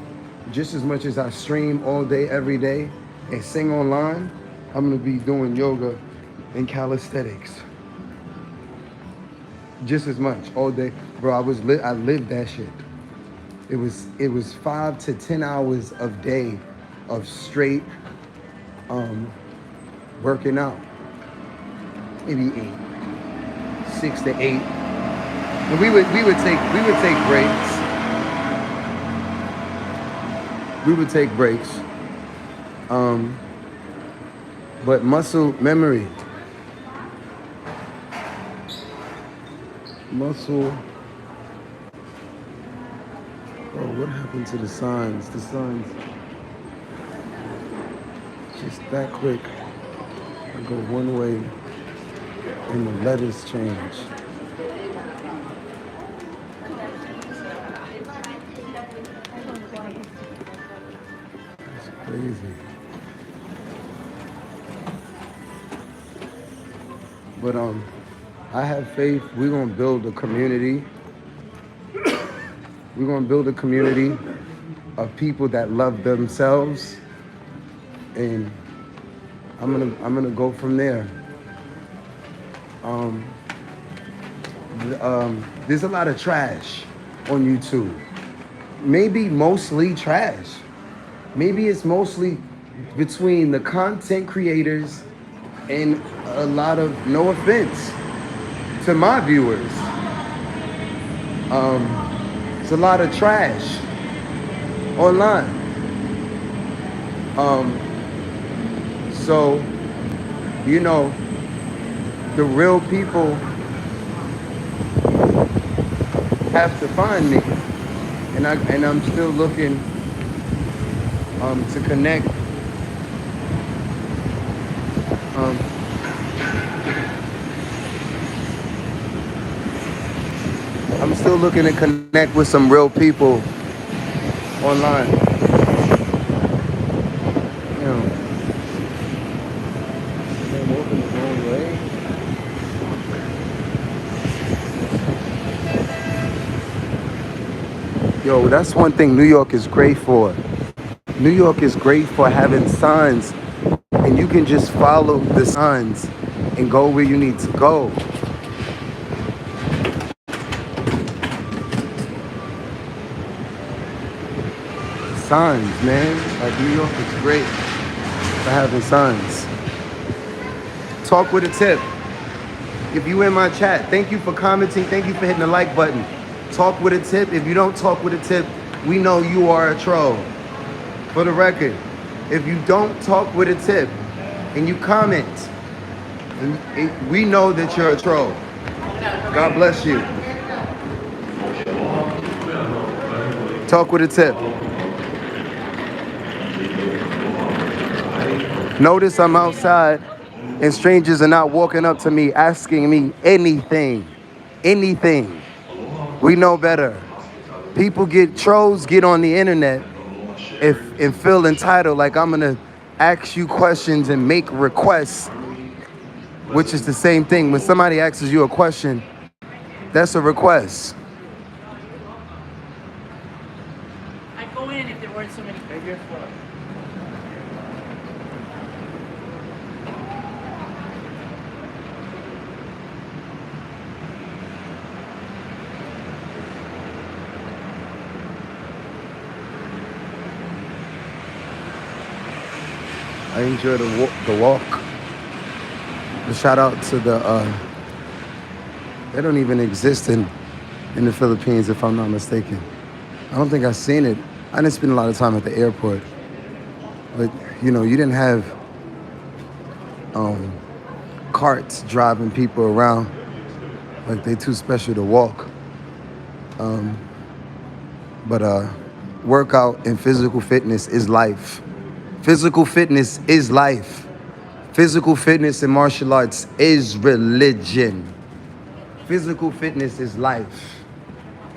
just as much as I stream all day, every day, and sing online, I'm gonna be doing yoga and calisthenics. Just as much all day, bro. I lived that shit. It was 5 to 10 hours of day of straight working out. Maybe 6 to 8. And we would take breaks. We would take breaks. But muscle memory. Muscle. Oh, what happened to the signs? The signs. Just that quick. I go one way and the letters change. That's crazy. But I have faith we're gonna build a community. We're gonna build a community of people that love themselves, and I'm gonna go from there. There's a lot of trash on YouTube. Maybe mostly trash. Maybe it's mostly between the content creators and a lot of, no offense to my viewers, it's a lot of trash online. So, you know, the real people have to find me, and I'm still looking to connect. I'm still looking to connect with some real people online. You know, I'm walking the wrong way. Yo, that's one thing New York is great for. New York is great for having signs, and you can just follow the signs and go where you need to go. Signs, man. Like, New York is great for having signs. Talk with a tip. If you in my chat, thank you for commenting. Thank you for hitting the like button. Talk with a tip. If you don't talk with a tip, we know you are a troll. For the record, If you don't talk with a tip and you comment, we know that you're a troll. God bless you. Talk with a tip. Notice I'm outside and strangers are not walking up to me asking me anything. Anything. We know better. Trolls get on the internet and feel entitled like I'm gonna ask you questions and make requests, which is the same thing. When somebody asks you a question, that's a request. I go in if there weren't so many. I enjoy the walk. A shout out to they don't even exist in the Philippines, if I'm not mistaken. I don't think I've seen it. I didn't spend a lot of time at the airport. But, you didn't have carts driving people around. Like, they too special to walk. But workout and physical fitness is life. Physical fitness is life. Physical fitness and martial arts is religion. Physical fitness is life.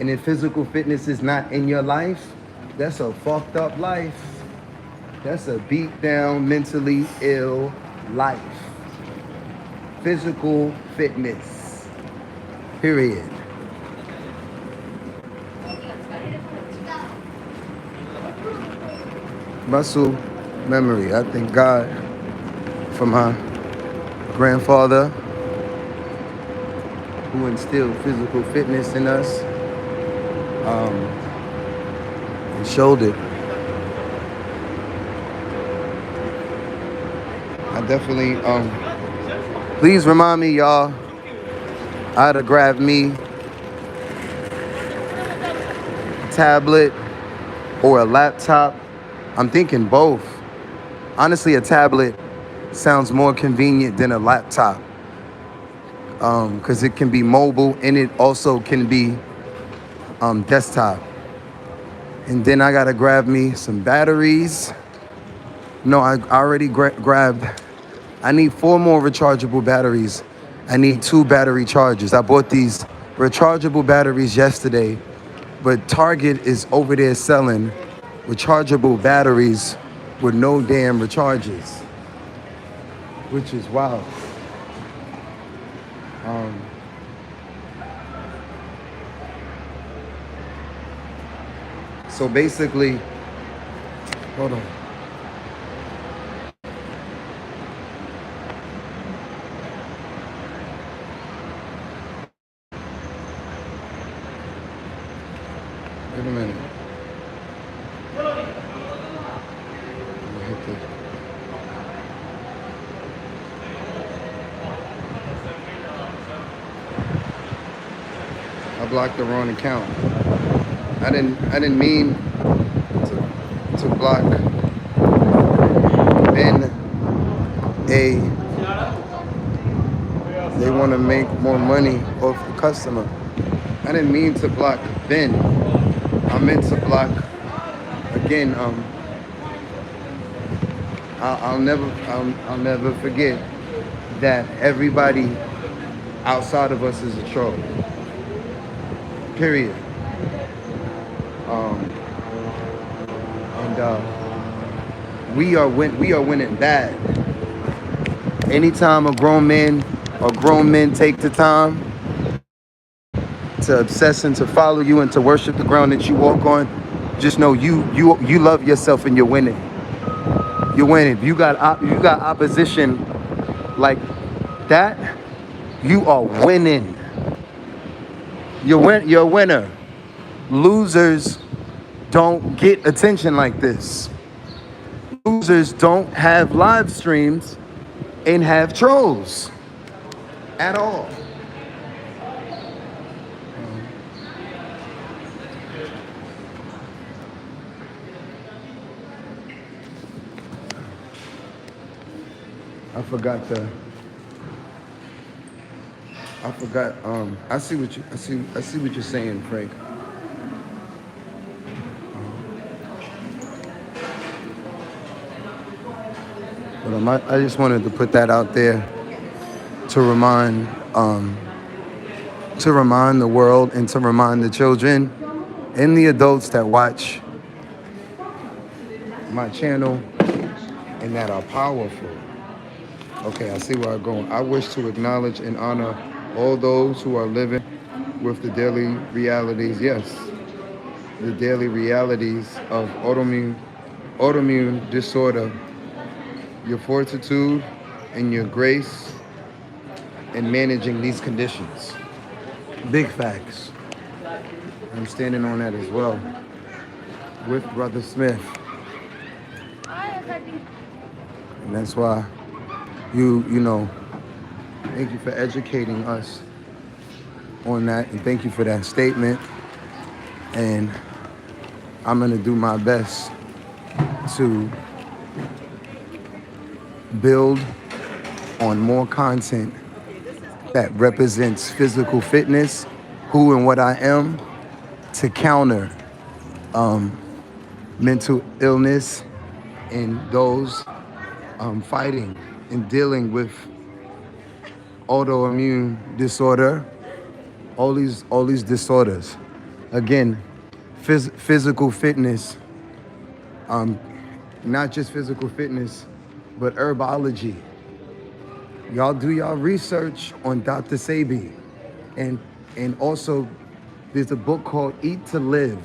And if physical fitness is not in your life, that's a fucked up life. That's a beat down, mentally ill life. Physical fitness. Period. Muscle memory. I thank God for my grandfather who instilled physical fitness in us and showed it. I definitely, please remind me, y'all, I had to grab me a tablet or a laptop. I'm thinking both. Honestly, a tablet sounds more convenient than a laptop because it can be mobile and it also can be desktop. And then I gotta grab me some batteries. No, I already grabbed. I need 4 more rechargeable batteries. I need 2 battery chargers. I bought these rechargeable batteries yesterday, but Target is over there selling rechargeable batteries with no damn recharges, which is wild. So basically, hold on. Wait a minute. I blocked the wrong account. I didn't mean to block Ben A. They want to make more money off the customer. I didn't mean to block Ben. I meant to block again. I'll never forget that everybody outside of us is a troll. Period. We are winning bad. Anytime a grown men take the time to obsess and to follow you and to worship the ground that you walk on, just know you love yourself and you're winning. You're winning. You got opposition like that, you are winning. You're a winner. Losers don't get attention like this. Losers don't have live streams and have trolls at all. I forgot. I see what you're saying, Frank. But I just wanted to put that out there to remind the world and to remind the children and the adults that watch my channel and that are powerful. Okay, I see where I'm going. I wish to acknowledge and honor all those who are living with the daily realities, yes, the daily realities of autoimmune disorder, your fortitude and your grace in managing these conditions. Big facts. I'm standing on that as well with Brother Smith. And that's why you know, thank you for educating us on that, and thank you for that statement. And I'm gonna do my best to build on more content that represents physical fitness, who and what I am, to counter mental illness and those fighting and dealing with autoimmune disorder, all these disorders. Again, physical fitness, not just physical fitness, but herbology. Y'all do y'all research on Dr. Sebi. And also, there's a book called Eat to Live.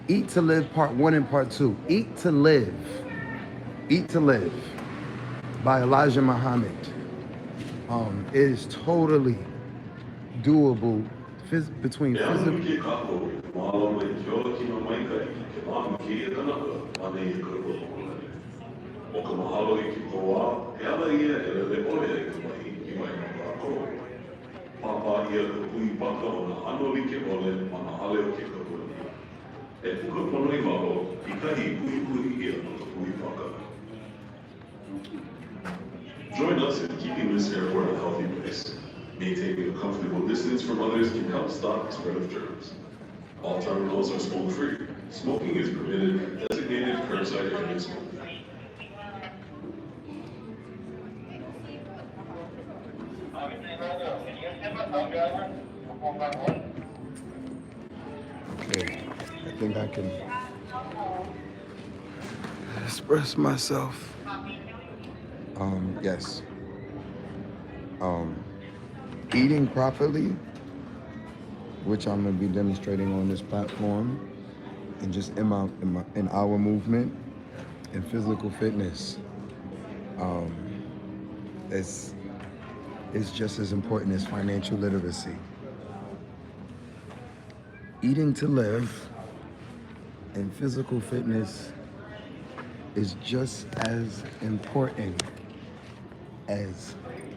Eat to Live Part 1 and Part 2. Eat to Live. Eat to Live by Elijah Muhammad. It is totally doable between physical. Join us in keeping this airport a healthy place. Maintaining a comfortable distance from others can help stop the spread of germs. All terminals are smoke-free. Smoking is permitted. Designated curbside area smoking. Okay, I think I can express myself. Yes. Eating properly, which I'm gonna be demonstrating on this platform, and just in our movement, and physical fitness, it's just as important as financial literacy. Eating to live and physical fitness is just as important as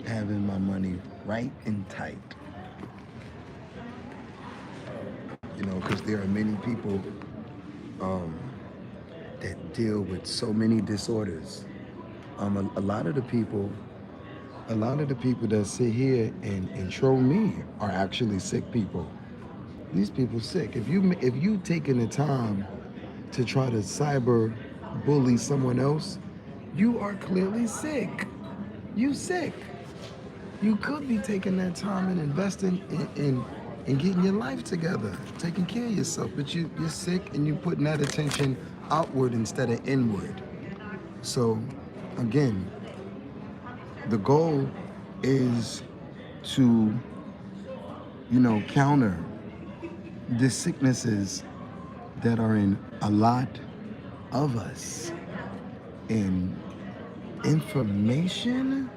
having my money right and tight. You know, because there are many people that deal with so many disorders. A lot of the people that sit here and troll me are actually sick people. These people sick. If you taking the time to try to cyber bully someone else, you are clearly sick. You sick. You could be taking that time and investing in getting your life together, taking care of yourself, but you're sick and you're putting that attention outward instead of inward. So again, the goal is to, counter the sicknesses that are in a lot of us. And information,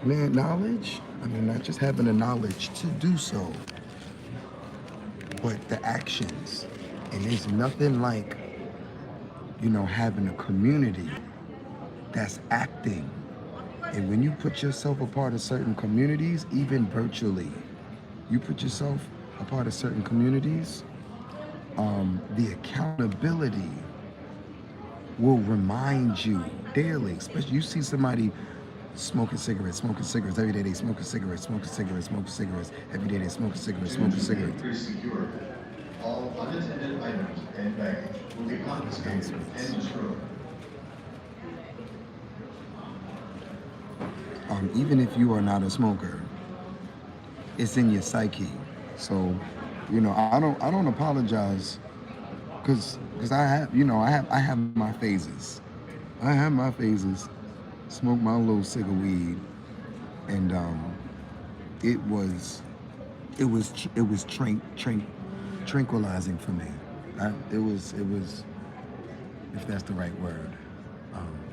knowledge, not just having the knowledge to do so, but the actions. And there's nothing like, having a community that's acting. And when you put yourself a part of certain communities, even virtually, you put yourself a part of certain communities, the accountability will remind you daily. Especially you see somebody smoking cigarettes every day. They smoking cigarettes every day. They smoking cigarettes. Pretty secure. All unattended items and baggage will be confiscated and destroyed. Even if you are not a smoker, it's in your psyche. So, you know, I don't apologize, cause I have my phases. Smoke my little cig of weed, and it was tranquilizing for me. It was, if that's the right word,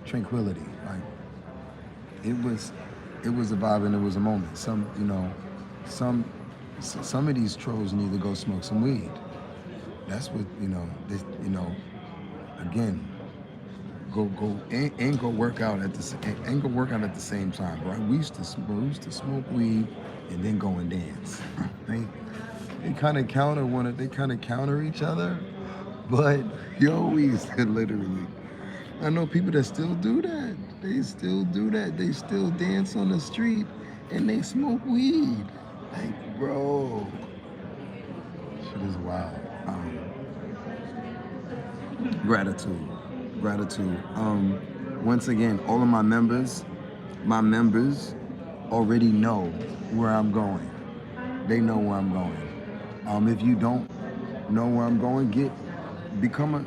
tranquility. Like it was a vibe and it was a moment. Some of these trolls need to go smoke some weed. That's what again. Go and go work out at the same time, right? We used to smoke weed and then go and dance. They kind of counter each other, but we used to literally. I know people that still do that. They still dance on the street and they smoke weed. Like, bro, shit is wild. Gratitude. Once again, all of my members already know where I'm going. They know where I'm going. If you don't know where I'm going, become a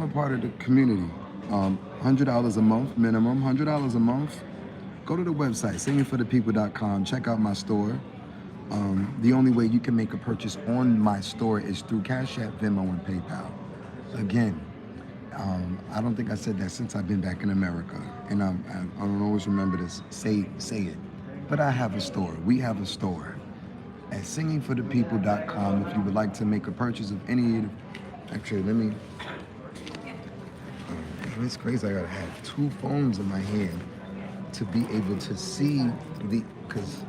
part of the community. $100 a month minimum. $100 a month. Go to the website singingforthepeople.com. Check out my store. The only way you can make a purchase on my store is through Cash App, Venmo, and PayPal. Again. I don't think I said that since I've been back in America, and I don't always remember this. Say it. But I have a store. We have a store at singingforthepeople.com. If you would like to make a purchase of any, actually, let me. It's crazy. I gotta have two phones in my hand to be able to see because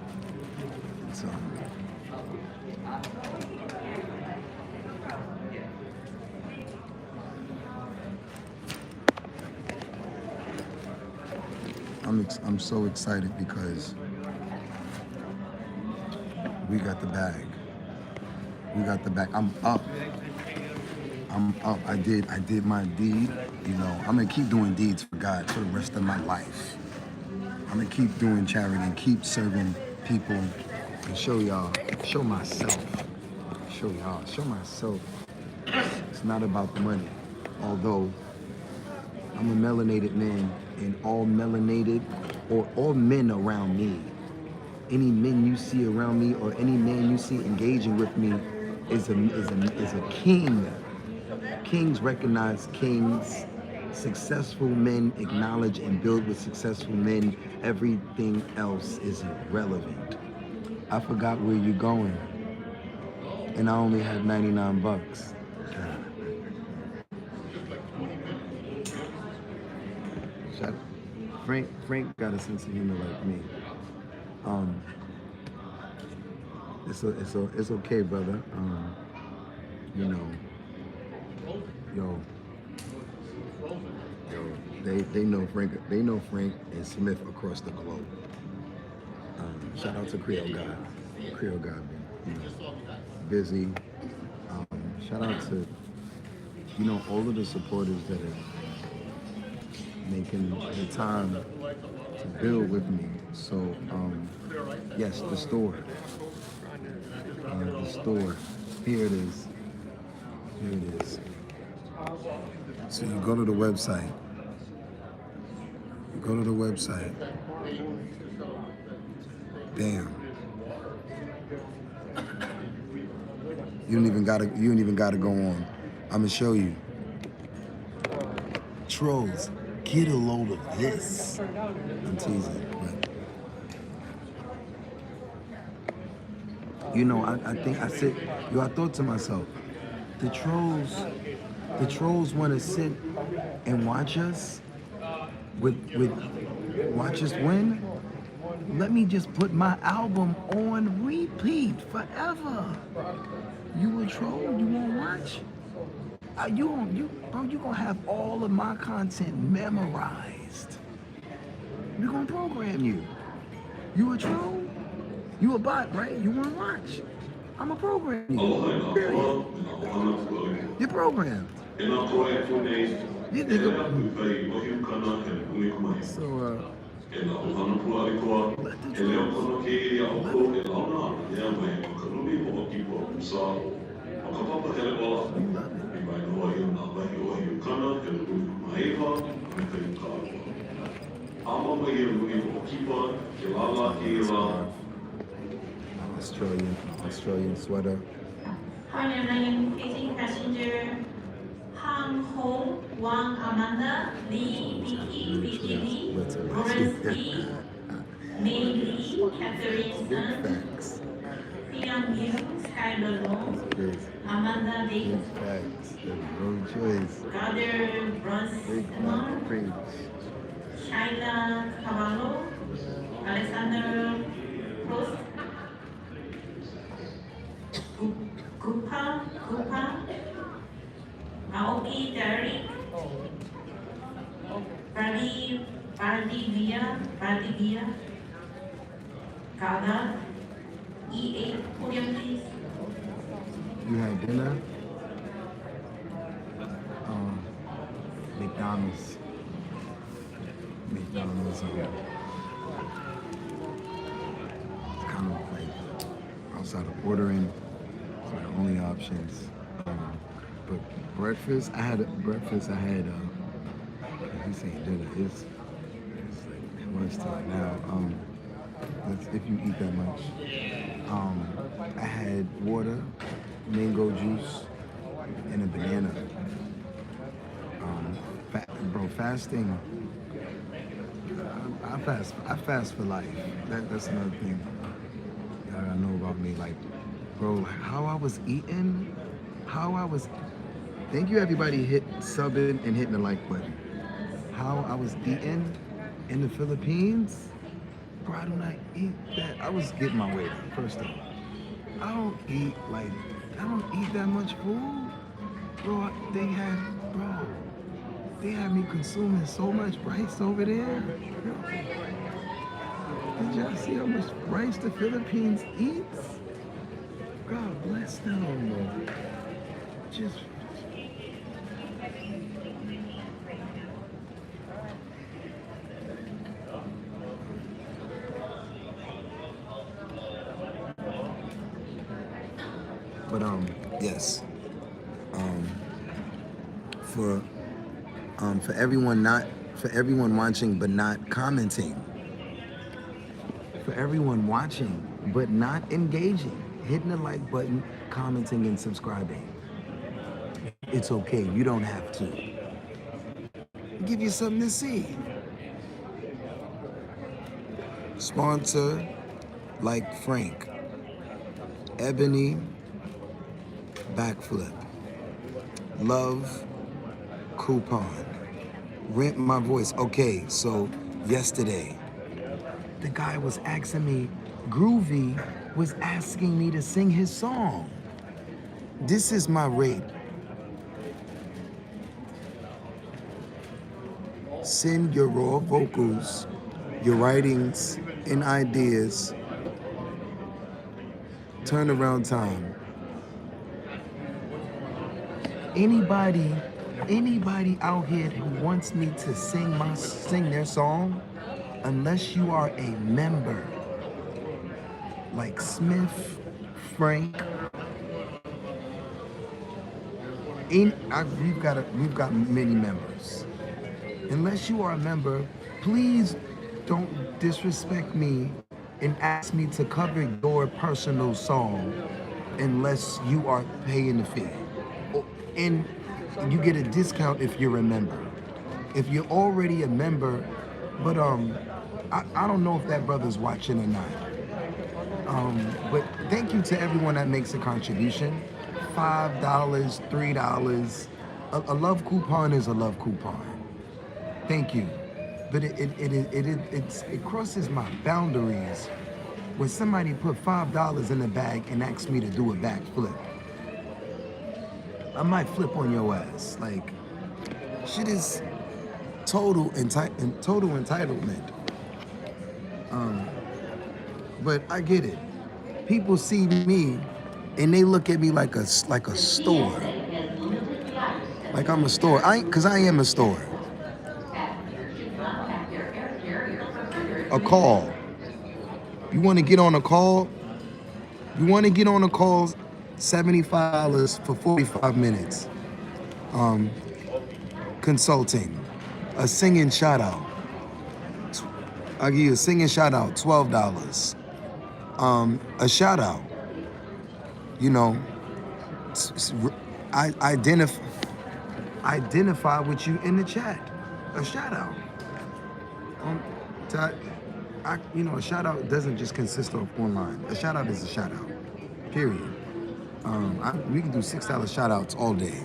it's I'm so excited because we got the bag. I'm up. I did my deed. I'm gonna keep doing deeds for God for the rest of my life. I'm gonna keep doing charity and keep serving people and show myself. It's not about the money. Although I'm a melanated man, and all melanated or all men around me, any men you see around me or any man you see engaging with me is a king. Kings recognize kings. Successful men acknowledge and build with successful men. Everything else is irrelevant. I forgot where you're going, and I only had $99. Frank got a sense of humor like me. It's okay, brother. They know Frank. They know Frank and Smith across the globe. Shout out to Creole God. Creole God, busy. Shout out to all of the supporters that are making the time to build with me. So yes, the store. The store. Here it is. So you go to the website. Damn. You don't even gotta go on. I'm gonna show you. Trolls, get a load of this. I'm teasing, but I thought to myself, the trolls want to sit and watch us watch us win. Let me just put my album on repeat forever. You a troll? You won't watch? You gonna have all of my content memorized. We're gonna program you. You a troll? You a bot, right? You wanna watch? I'm a program you. Period. You're programmed. You nigga. So, let the Australian sweater. 欢迎欢迎飞行 passenger Han Hong, Wang Amanda, Lee, Vicky, Vicky Lee, Lawrence Lee, May Lee, Catherine Sun, Tian Yu, Skylar Long, Amanda Lee, Gardner Brunson, Shaila Cavallo, Alexander Post, Gupa, Aoki Derek, Vardivia, Gada, E8, podium please. You had dinner? McDonald's. It's kind of like outside of ordering. It's my only options. But breakfast, I had, he's saying dinner, it's like lunchtime now. If you eat that much. I had water, mango juice, and a banana. Fasting, I fast for life. That's another thing y'all gotta know about me. Like, bro, how I was eating, thank you everybody subbing and hitting the like button. How I was eating in the Philippines, bro, I do not eat that. I was getting my weight up, first off. I don't eat that much food. Bro, they had me consuming so much rice over there. Did y'all see how much rice the Philippines eats? God bless them, bro. Just but yes. For everyone watching but not commenting. For everyone watching but not engaging, hitting the like button, commenting and subscribing. It's okay, you don't have to. Give you something to see. Sponsor like Frank, Ebony, Backflip, Love, Coupon, Rent My Voice. Okay, so yesterday, the guy was asking me, Groovy was asking me to sing his song. This is my rate. Send your raw vocals, your writings and ideas. Turnaround time. Anybody out here who wants me to sing their song, unless you are a member, like Smith, Frank, we've got many members. Unless you are a member, please don't disrespect me and ask me to cover your personal song unless you are paying the fee. And you get a discount if you're a member. If you're already a member, but I don't know if that brother's watching or not. But thank you to everyone that makes a contribution. $5, $3. A love coupon is a love coupon. Thank you. But it crosses my boundaries when somebody put $5 in the bag and asks me to do a backflip. I might flip on your ass. Like, shit is total entitlement. But I get it. People see me and they look at me like a store. Like I'm a store. Cause I am a store. A call. You want to get on a call? You want to get on a call? $75 for 45 minutes. Consulting. A singing shout out. I'll give you a singing shout out, $12. A shout out. You know, I identify with you in the chat. A shout out. A shout out doesn't just consist of online. A shout out is a shout out. Period. We can do $6 shout outs all day.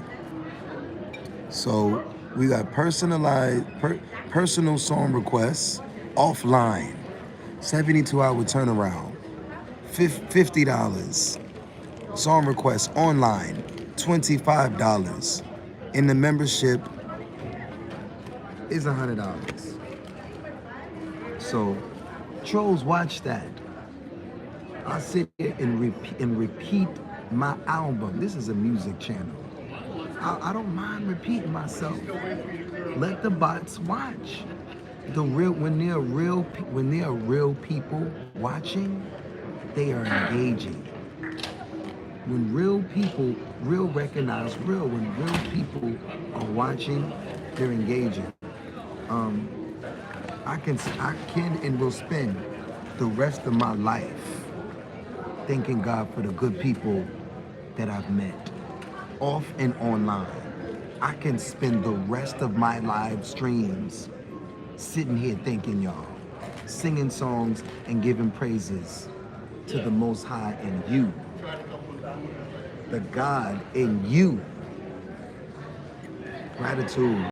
So we got personalized, personal song requests offline, 72-hour turnaround, $50. Song requests online, $25. And the membership is $100. So trolls, watch that. I sit here and repeat my album. This is a music channel. I don't mind repeating myself. Let the bots watch. When there are real people watching, they are engaging. When real people, recognize real, when real people are watching, they're engaging. I can and will spend the rest of my life thanking God for the good people that I've met, off and online. I can spend the rest of my live streams sitting here thanking y'all, singing songs and giving praises to the Most High and you, the God in you. Gratitude.